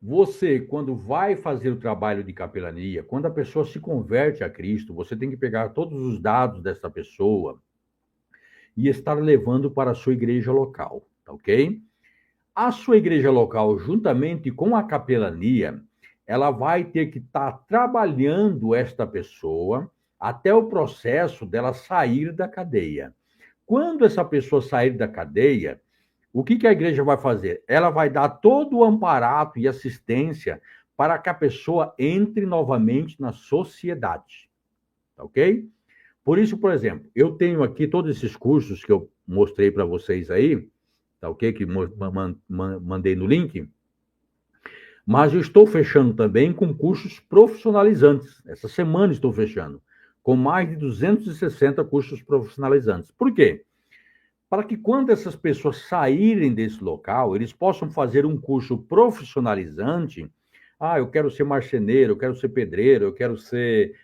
Você, quando vai fazer o trabalho de capelania, quando a pessoa se converte a Cristo, você tem que pegar todos os dados dessa pessoa e estar levando para a sua igreja local, tá ok? A sua igreja local, juntamente com a capelania, ela vai ter que estar trabalhando esta pessoa até o processo dela sair da cadeia. Quando essa pessoa sair da cadeia, o que a igreja vai fazer? Ela vai dar todo o amparato e assistência para que a pessoa entre novamente na sociedade. Tá ok? Por isso, por exemplo, eu tenho aqui todos esses cursos que eu mostrei para vocês aí, tá ok? Que mandei no link. Mas eu estou fechando também com cursos profissionalizantes. Essa semana estou fechando com mais de 260 cursos profissionalizantes. Por quê? Para que quando essas pessoas saírem desse local, eles possam fazer um curso profissionalizante. Ah, eu quero ser marceneiro, eu quero ser pedreiro, eu quero ser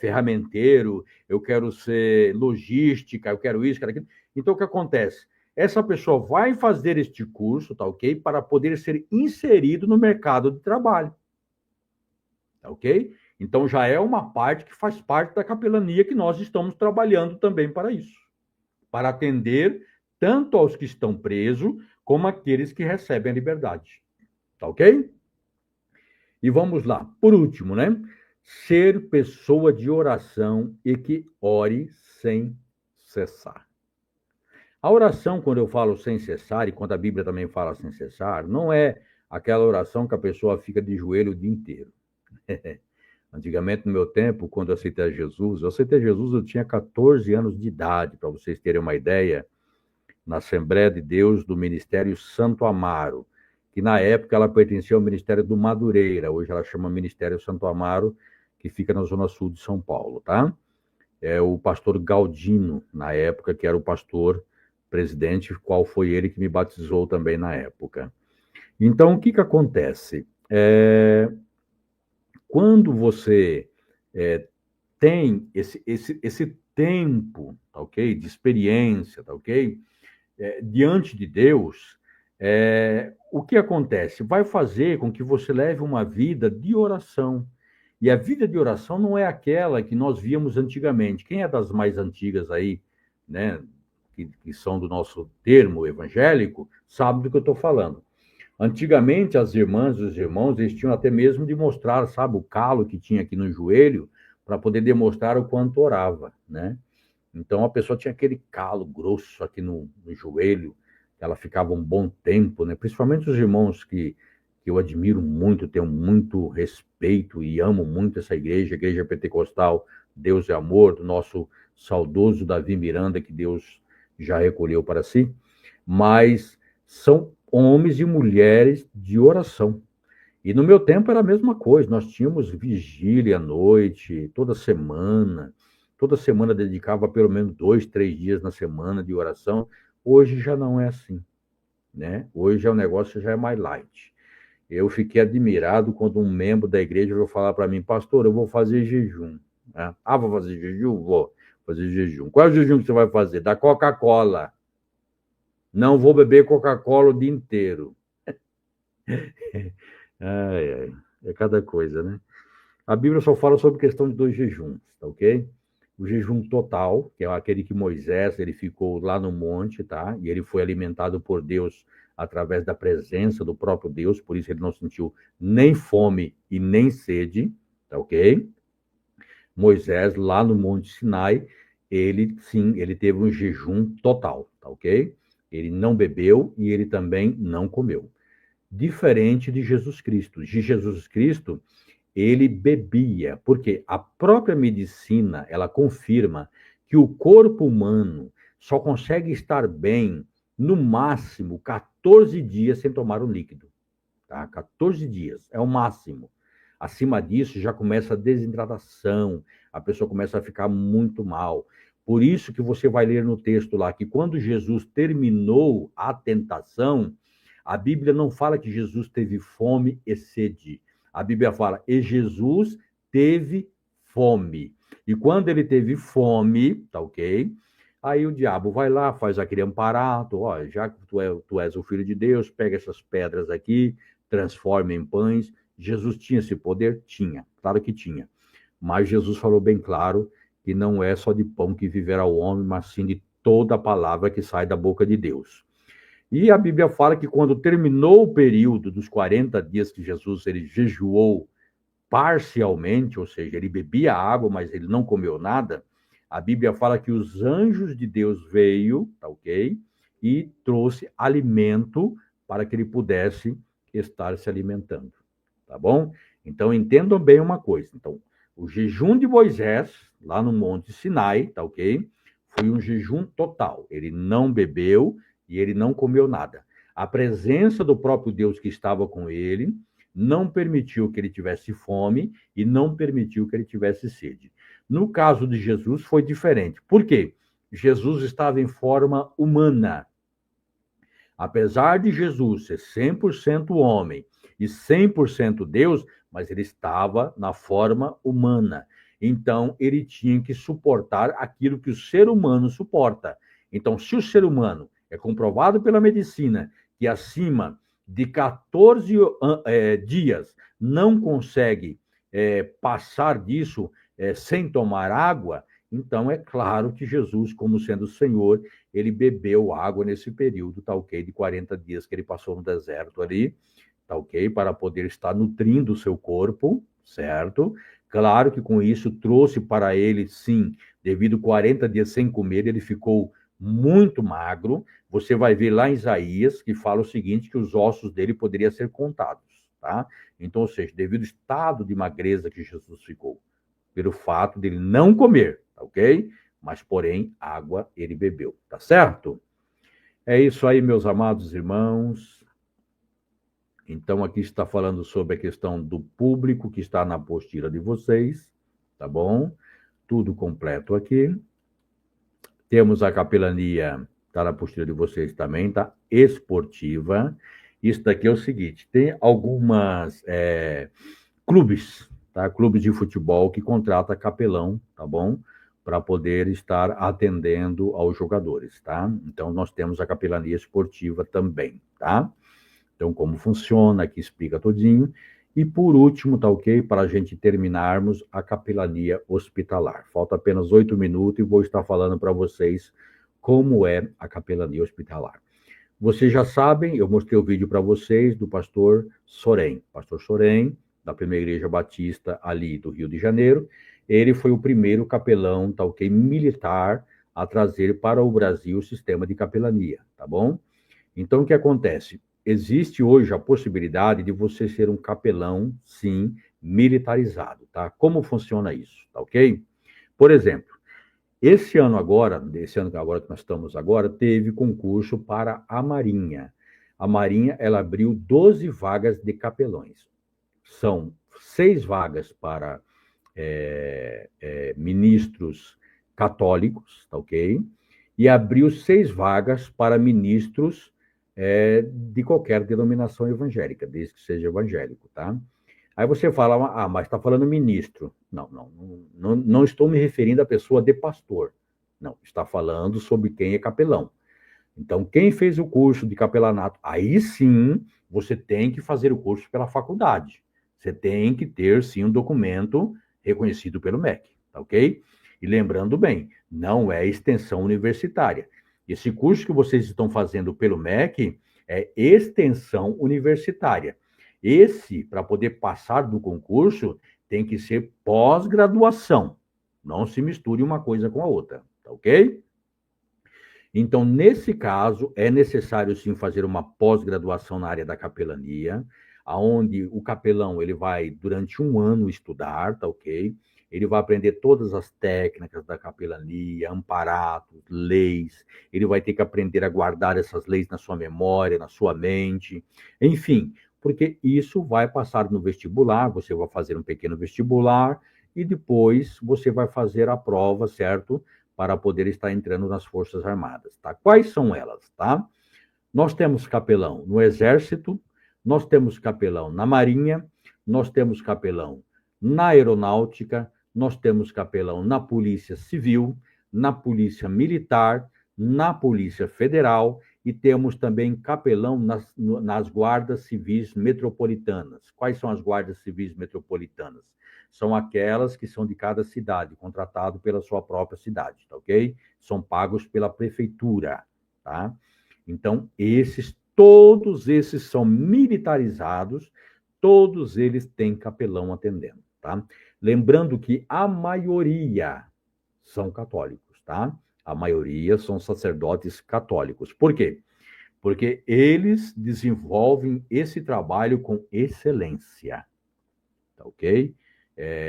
ferramenteiro, eu quero ser logística, eu quero isso, quero aquilo. Então, o que acontece? Essa pessoa vai fazer este curso, tá ok? Para poder ser inserido no mercado de trabalho. Tá ok? Então, já é uma parte que faz parte da capelania que nós estamos trabalhando também para isso. Para atender tanto aos que estão presos, como aqueles que recebem a liberdade. Tá ok? E vamos lá. Por último, né? Ser pessoa de oração e que ore sem cessar. A oração, quando eu falo sem cessar, e quando a Bíblia também fala sem cessar, não é aquela oração que a pessoa fica de joelho o dia inteiro. Antigamente, no meu tempo, quando eu aceitei Jesus, eu tinha 14 anos de idade, para vocês terem uma ideia, na Assembleia de Deus do Ministério Santo Amaro, que na época ela pertencia ao Ministério do Madureira, hoje ela chama Ministério Santo Amaro, que fica na Zona Sul de São Paulo, tá? É o pastor Galdino, na época, que era o pastor presidente, qual foi ele que me batizou também na época. Então, o que acontece? Quando você tem esse tempo, tá ok? De experiência, tá ok? Diante de Deus, o que acontece? Vai fazer com que você leve uma vida de oração. E a vida de oração não é aquela que nós víamos antigamente. Quem é das mais antigas aí, né, que são do nosso termo evangélico, sabe do que eu estou falando. Antigamente, as irmãs e os irmãos, eles tinham até mesmo de mostrar, sabe, o calo que tinha aqui no joelho, para poder demonstrar o quanto orava, né? Então, a pessoa tinha aquele calo grosso aqui no joelho, ela ficava um bom tempo, né? Principalmente os irmãos que eu admiro muito, tenho muito respeito e amo muito essa igreja, a Igreja Pentecostal Deus é Amor, do nosso saudoso Davi Miranda, que Deus já recolheu para si, mas são homens e mulheres de oração. E no meu tempo era a mesma coisa, nós tínhamos vigília à noite, toda semana dedicava pelo menos 2, 3 dias na semana de oração. Hoje já não é assim, né? Hoje o negócio já é mais light. Eu fiquei admirado quando um membro da igreja veio falar para mim, pastor, eu vou fazer jejum. Ah, vou fazer jejum? Vou fazer jejum. Qual é o jejum que você vai fazer? Da Coca-Cola. Não vou beber Coca-Cola o dia inteiro. É cada coisa, né? A Bíblia só fala sobre questão de 2 jejuns, tá ok? O jejum total, que é aquele que Moisés, ele ficou lá no monte, tá? E ele foi alimentado por Deus através da presença do próprio Deus, por isso ele não sentiu nem fome e nem sede, tá ok? Moisés, lá no Monte Sinai, ele teve um jejum total, tá ok? Ele não bebeu e ele também não comeu. diferente de Jesus Cristo. De Jesus Cristo, ele bebia, porque a própria medicina, ela confirma que o corpo humano só consegue estar bem, no máximo, 14 dias sem tomar um líquido. Tá? 14 dias é o máximo. Acima disso, já começa a desidratação, a pessoa começa a ficar muito mal. Por isso que você vai ler no texto lá que quando Jesus terminou a tentação, a Bíblia não fala que Jesus teve fome e sede. A Bíblia fala, e Jesus teve fome. E quando ele teve fome, tá ok? Aí o diabo vai lá, faz aquele amparato, ó, já que tu és o Filho de Deus, pega essas pedras aqui, transforma em pães. Jesus tinha esse poder? Tinha, claro que tinha. Mas Jesus falou bem claro que não é só de pão que viverá o homem, mas sim de toda a palavra que sai da boca de Deus. E a Bíblia fala que quando terminou o período dos 40 dias que Jesus ele jejuou parcialmente, ou seja, ele bebia água, mas ele não comeu nada, a Bíblia fala que os anjos de Deus veio, tá ok? E trouxe alimento para que ele pudesse estar se alimentando, tá bom? Então, entendam bem uma coisa. Então, o jejum de Moisés, lá no Monte Sinai, tá ok? Foi um jejum total. Ele não bebeu e ele não comeu nada. A presença do próprio Deus que estava com ele não permitiu que ele tivesse fome e não permitiu que ele tivesse sede. No caso de Jesus, foi diferente. Por quê? Jesus estava em forma humana. Apesar de Jesus ser 100% homem e 100% Deus, mas ele estava na forma humana. Então, ele tinha que suportar aquilo que o ser humano suporta. Então, se o ser humano é comprovado pela medicina que acima de 14 dias não consegue passar disso sem tomar água, então é claro que Jesus, como sendo o Senhor, ele bebeu água nesse período, tá ok, de 40 dias que ele passou no deserto ali, tá ok, para poder estar nutrindo o seu corpo, certo? Claro que com isso trouxe para ele, sim, devido a 40 dias sem comer, ele ficou muito magro. Você vai ver lá em Isaías que fala o seguinte, que os ossos dele poderiam ser contados, tá? Então, ou seja, devido ao estado de magreza que Jesus ficou, pelo fato dele não comer, tá ok? Mas, porém, água ele bebeu, tá certo? É isso aí, meus amados irmãos. Então, aqui está falando sobre a questão do público que está na apostila de vocês, tá bom? Tudo completo aqui. Temos a capelania, está na apostila de vocês também, tá? Esportiva. Isso daqui é o seguinte, tem algumas clubes, tá? Clubes de futebol que contrata capelão, tá bom? Para poder estar atendendo aos jogadores, tá? Então, nós temos a capelania esportiva também, tá? Então, como funciona, aqui explica todinho. E, por último, tá ok? Para a gente terminarmos a capelania hospitalar. Falta apenas 8 minutos e vou estar falando para vocês como é a capelania hospitalar. Vocês já sabem, eu mostrei o vídeo para vocês do pastor Sorém. Pastor Sorém, da Primeira Igreja Batista ali do Rio de Janeiro. Ele foi o primeiro capelão, tá ok? Militar a trazer para o Brasil o sistema de capelania, tá bom? Então, o que acontece? Existe hoje a possibilidade de você ser um capelão, sim, militarizado, tá? Como funciona isso, tá ok? Por exemplo, esse ano que nós estamos agora, teve concurso para a Marinha. A Marinha, ela abriu 12 vagas de capelões. São 6 vagas para ministros católicos, tá ok? E abriu 6 vagas para ministros de qualquer denominação evangélica, desde que seja evangélico, tá? Aí você fala, mas está falando ministro. Não estou me referindo à pessoa de pastor. Não, está falando sobre quem é capelão. Então, quem fez o curso de capelanato, aí sim, você tem que fazer o curso pela faculdade. Você tem que ter, sim, um documento reconhecido pelo MEC, tá ok? E lembrando bem, não é extensão universitária. Esse curso que vocês estão fazendo pelo MEC é extensão universitária. Esse, para poder passar do concurso, tem que ser pós-graduação. Não se misture uma coisa com a outra, tá ok? Então, nesse caso, é necessário sim fazer uma pós-graduação na área da capelania, aonde o capelão ele vai durante um ano estudar, tá ok? Ele vai aprender todas as técnicas da capelania, amparados, leis. Ele vai ter que aprender a guardar essas leis na sua memória, na sua mente, enfim, porque isso vai passar no vestibular. Você vai fazer um pequeno vestibular e depois você vai fazer a prova, certo? Para poder estar entrando nas Forças Armadas, tá? Quais são elas, tá? Nós temos capelão no Exército, nós temos capelão na Marinha, nós temos capelão na Aeronáutica, nós temos capelão na Polícia Civil, na Polícia Militar, na Polícia Federal e temos também capelão nas Guardas Civis Metropolitanas. Quais são as Guardas Civis Metropolitanas? São aquelas que são de cada cidade, contratado pela sua própria cidade, tá ok? São pagos pela prefeitura, tá? Então, todos esses são militarizados, todos eles têm capelão atendendo, tá? Lembrando que a maioria são católicos, tá? A maioria são sacerdotes católicos. Por quê? Porque eles desenvolvem esse trabalho com excelência, tá ok?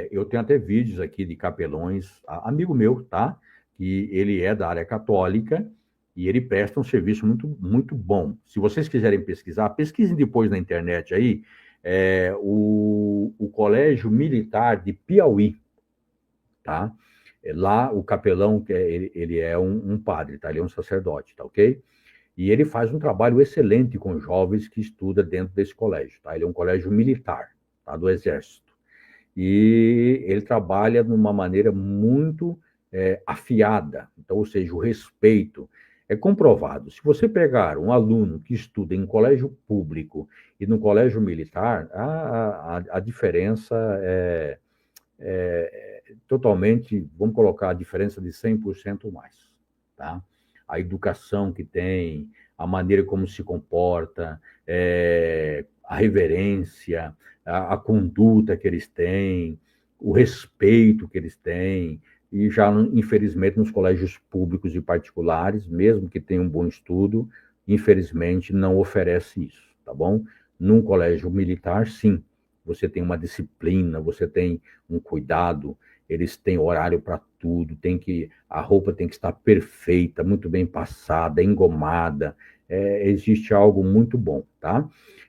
Eu tenho até vídeos aqui de capelões, amigo meu, tá? Que ele é da área católica e ele presta um serviço muito, muito bom. Se vocês quiserem pesquisar, pesquisem depois na internet aí, o Colégio Militar de Piauí, tá? Lá o capelão, ele é um padre, tá? Ele é um sacerdote, tá ok? E ele faz um trabalho excelente com jovens que estudam dentro desse colégio, tá? Ele é um colégio militar, tá? Do Exército. E ele trabalha de uma maneira muito afiada, então, ou seja, o respeito. É comprovado, se você pegar um aluno que estuda em colégio público e no colégio militar, a diferença é totalmente, vamos colocar a diferença de 100% mais, tá? A educação que tem, a maneira como se comporta, a reverência, a conduta que eles têm, o respeito que eles têm, e já, infelizmente, nos colégios públicos e particulares, mesmo que tenham um bom estudo, infelizmente não oferece isso, tá bom? Num colégio militar, sim, você tem uma disciplina, você tem um cuidado, eles têm horário para tudo, a roupa tem que estar perfeita, muito bem passada, engomada, existe algo muito bom, tá?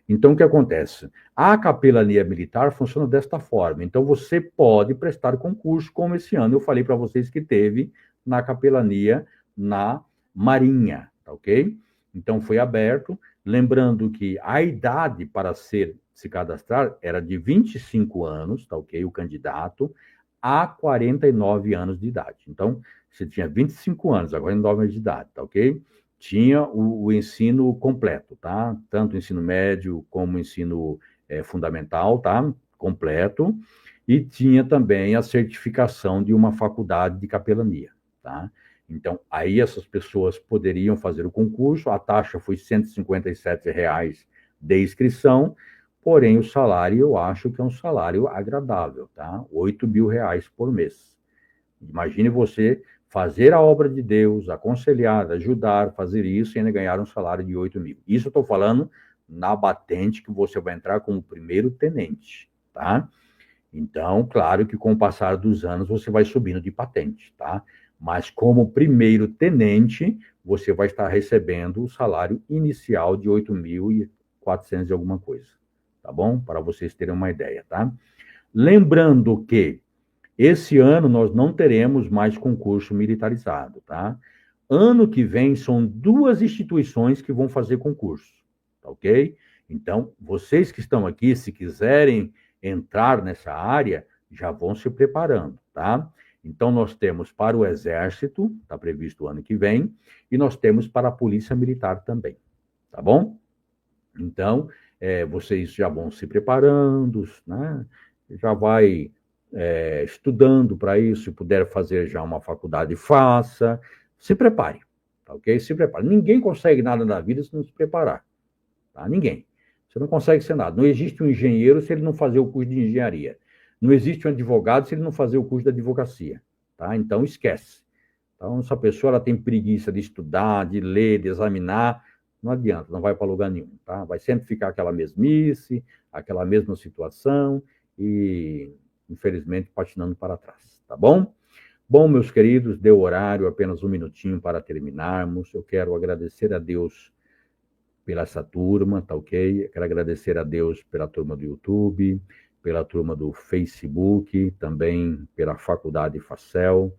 Então, o que acontece? A capelania militar funciona desta forma. Então, você pode prestar concurso, como esse ano eu falei para vocês que teve na capelania na Marinha, tá ok? Então, foi aberto. Lembrando que a idade para se cadastrar era de 25 anos, tá ok? O candidato, a 49 anos de idade. Então, você tinha 25 anos, a 49 anos de idade, tá ok? Tinha o ensino completo, tá? Tanto o ensino médio como o ensino fundamental, tá? Completo. E tinha também a certificação de uma faculdade de capelania, tá? Então, aí essas pessoas poderiam fazer o concurso, a taxa foi R$ 157 de inscrição, porém o salário eu acho que é um salário agradável, tá? R$ 8.000 por mês. Imagine você fazer a obra de Deus, aconselhar, ajudar, fazer isso e ainda ganhar um salário de 8.000. Isso eu estou falando na batente que você vai entrar como primeiro tenente, tá? Então, claro que com o passar dos anos você vai subindo de patente, tá? Mas como primeiro tenente, você vai estar recebendo o salário inicial de 8.400 e alguma coisa, tá bom? Para vocês terem uma ideia, tá? Lembrando que esse ano nós não teremos mais concurso militarizado, tá? Ano que vem são 2 instituições que vão fazer concurso, tá ok? Então, vocês que estão aqui, se quiserem entrar nessa área, já vão se preparando, tá? Então, nós temos para o Exército, está previsto o ano que vem, e nós temos para a Polícia Militar também, tá bom? Então, vocês já vão se preparando, né? Já vai estudando para isso, se puder fazer já uma faculdade, faça, se prepare, tá ok? Se prepare. Ninguém consegue nada na vida se não se preparar, tá? Ninguém. Você não consegue ser nada. Não existe um engenheiro se ele não fazer o curso de engenharia. Não existe um advogado se ele não fazer o curso de advocacia, tá? Então, esquece. Então, se a pessoa ela tem preguiça de estudar, de ler, de examinar, não adianta, não vai para lugar nenhum, tá? Vai sempre ficar aquela mesmice, aquela mesma situação e, infelizmente, patinando para trás, tá bom? Bom, meus queridos, deu horário, apenas um minutinho para terminarmos. Eu quero agradecer a Deus pela essa turma, tá ok? Eu quero agradecer a Deus pela turma do YouTube, pela turma do Facebook, também pela Faculdade Facel.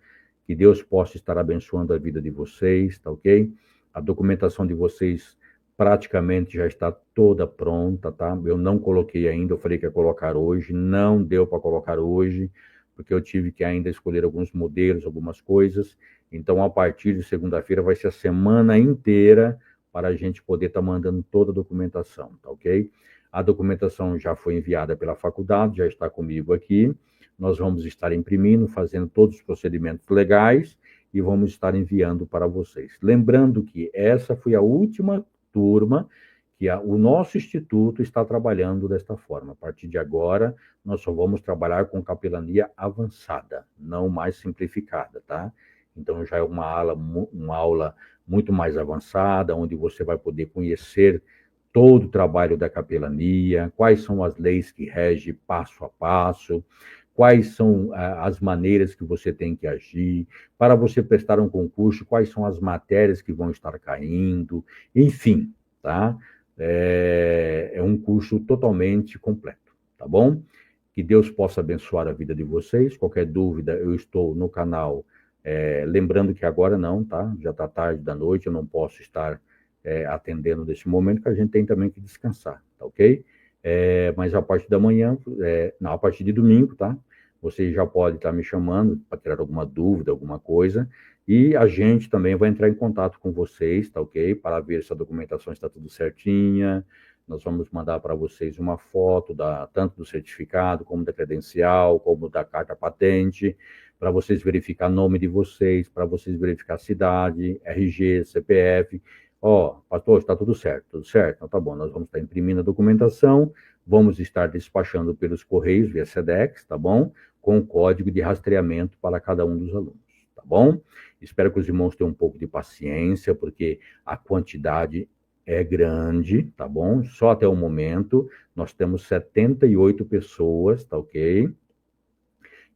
Que Deus possa estar abençoando a vida de vocês, tá ok? A documentação de vocês praticamente já está toda pronta, tá? Eu não coloquei ainda, eu falei que ia colocar hoje, não deu para colocar hoje, porque eu tive que ainda escolher alguns modelos, algumas coisas. Então, a partir de segunda-feira vai ser a semana inteira para a gente poder estar mandando toda a documentação, tá ok? A documentação já foi enviada pela faculdade, já está comigo aqui. Nós vamos estar imprimindo, fazendo todos os procedimentos legais e vamos estar enviando para vocês. Lembrando que essa foi a última turma que o nosso instituto está trabalhando desta forma. A partir de agora, nós só vamos trabalhar com capelania avançada, não mais simplificada, tá? Então, já é uma aula muito mais avançada, onde você vai poder conhecer todo o trabalho da capelania, quais são as leis que regem passo a passo, quais são as maneiras que você tem que agir, para você prestar um concurso, quais são as matérias que vão estar caindo, enfim, tá? É um curso totalmente completo, tá bom? Que Deus possa abençoar a vida de vocês. Qualquer dúvida, eu estou no canal. Lembrando que agora não, tá? Já está tarde da noite, eu não posso estar atendendo nesse momento, que a gente tem também que descansar, tá ok? Mas a partir da manhã, não, a partir de domingo, tá? Você já pode estar me chamando para tirar alguma dúvida, alguma coisa, e a gente também vai entrar em contato com vocês, tá ok? Para ver se a documentação está tudo certinha. Nós vamos mandar para vocês uma foto tanto do certificado, como da credencial, como da carta patente, para vocês verificar o nome de vocês, para vocês verificar cidade, RG, CPF. Pastor, está tudo certo, tudo certo? Então tá bom, nós vamos estar imprimindo a documentação, vamos estar despachando pelos correios via SEDEX, tá bom? Com o código de rastreamento para cada um dos alunos, tá bom? Espero que os irmãos tenham um pouco de paciência, porque a quantidade é grande, tá bom? Só até o momento, nós temos 78 pessoas, tá ok?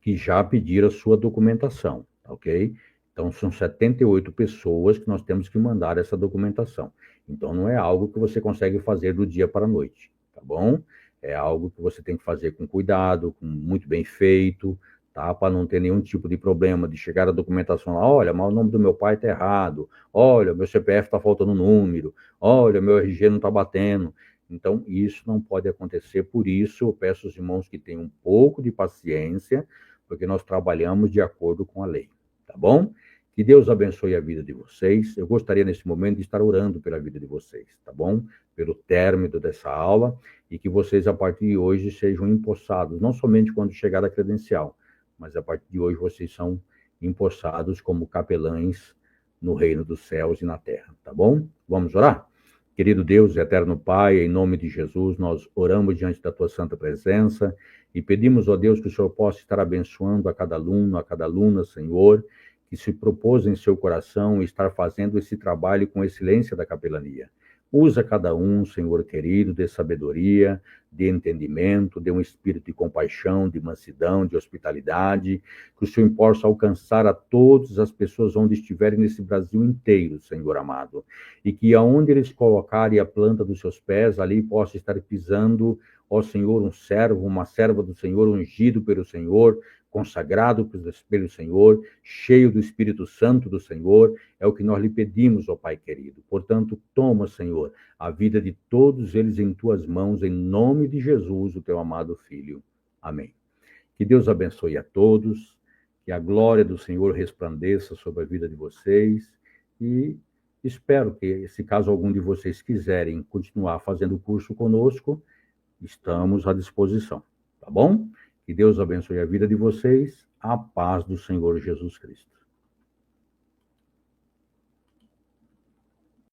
Que já pediram a sua documentação, tá ok? Então, são 78 pessoas que nós temos que mandar essa documentação. Então, não é algo que você consegue fazer do dia para a noite, tá bom? É algo que você tem que fazer com cuidado, muito bem feito, tá? Para não ter nenhum tipo de problema de chegar a documentação lá, olha, mas o nome do meu pai está errado, olha, meu CPF está faltando número, olha, meu RG não está batendo. Então, isso não pode acontecer, por isso eu peço aos irmãos que tenham um pouco de paciência, porque nós trabalhamos de acordo com a lei, tá bom? Que Deus abençoe a vida de vocês. Eu gostaria, nesse momento, de estar orando pela vida de vocês, tá bom? Pelo término dessa aula, e que vocês, a partir de hoje, sejam empossados, não somente quando chegar a credencial, mas a partir de hoje vocês são empossados como capelães no reino dos céus e na terra, tá bom? Vamos orar? Querido Deus, eterno Pai, em nome de Jesus, nós oramos diante da Tua santa presença e pedimos, ó Deus, que o Senhor possa estar abençoando a cada aluno, a cada aluna, Senhor, que se propôs em seu coração estar fazendo esse trabalho com excelência da capelania. Usa cada um, Senhor querido, de sabedoria, de entendimento, de um espírito de compaixão, de mansidão, de hospitalidade, que o Senhor possa alcançar a todas as pessoas onde estiverem nesse Brasil inteiro, Senhor amado, e que aonde eles colocarem a planta dos seus pés, ali possa estar pisando, ó Senhor, um servo, uma serva do Senhor, ungido pelo Senhor, consagrado pelo Senhor, cheio do Espírito Santo do Senhor, é o que nós lhe pedimos, ó Pai querido. Portanto, toma, Senhor, a vida de todos eles em tuas mãos, em nome de Jesus, o teu amado Filho. Amém. Que Deus abençoe a todos, que a glória do Senhor resplandeça sobre a vida de vocês, e espero que, se caso algum de vocês quiserem continuar fazendo o curso conosco, estamos à disposição, tá bom? Que Deus abençoe a vida de vocês, a paz do Senhor Jesus Cristo.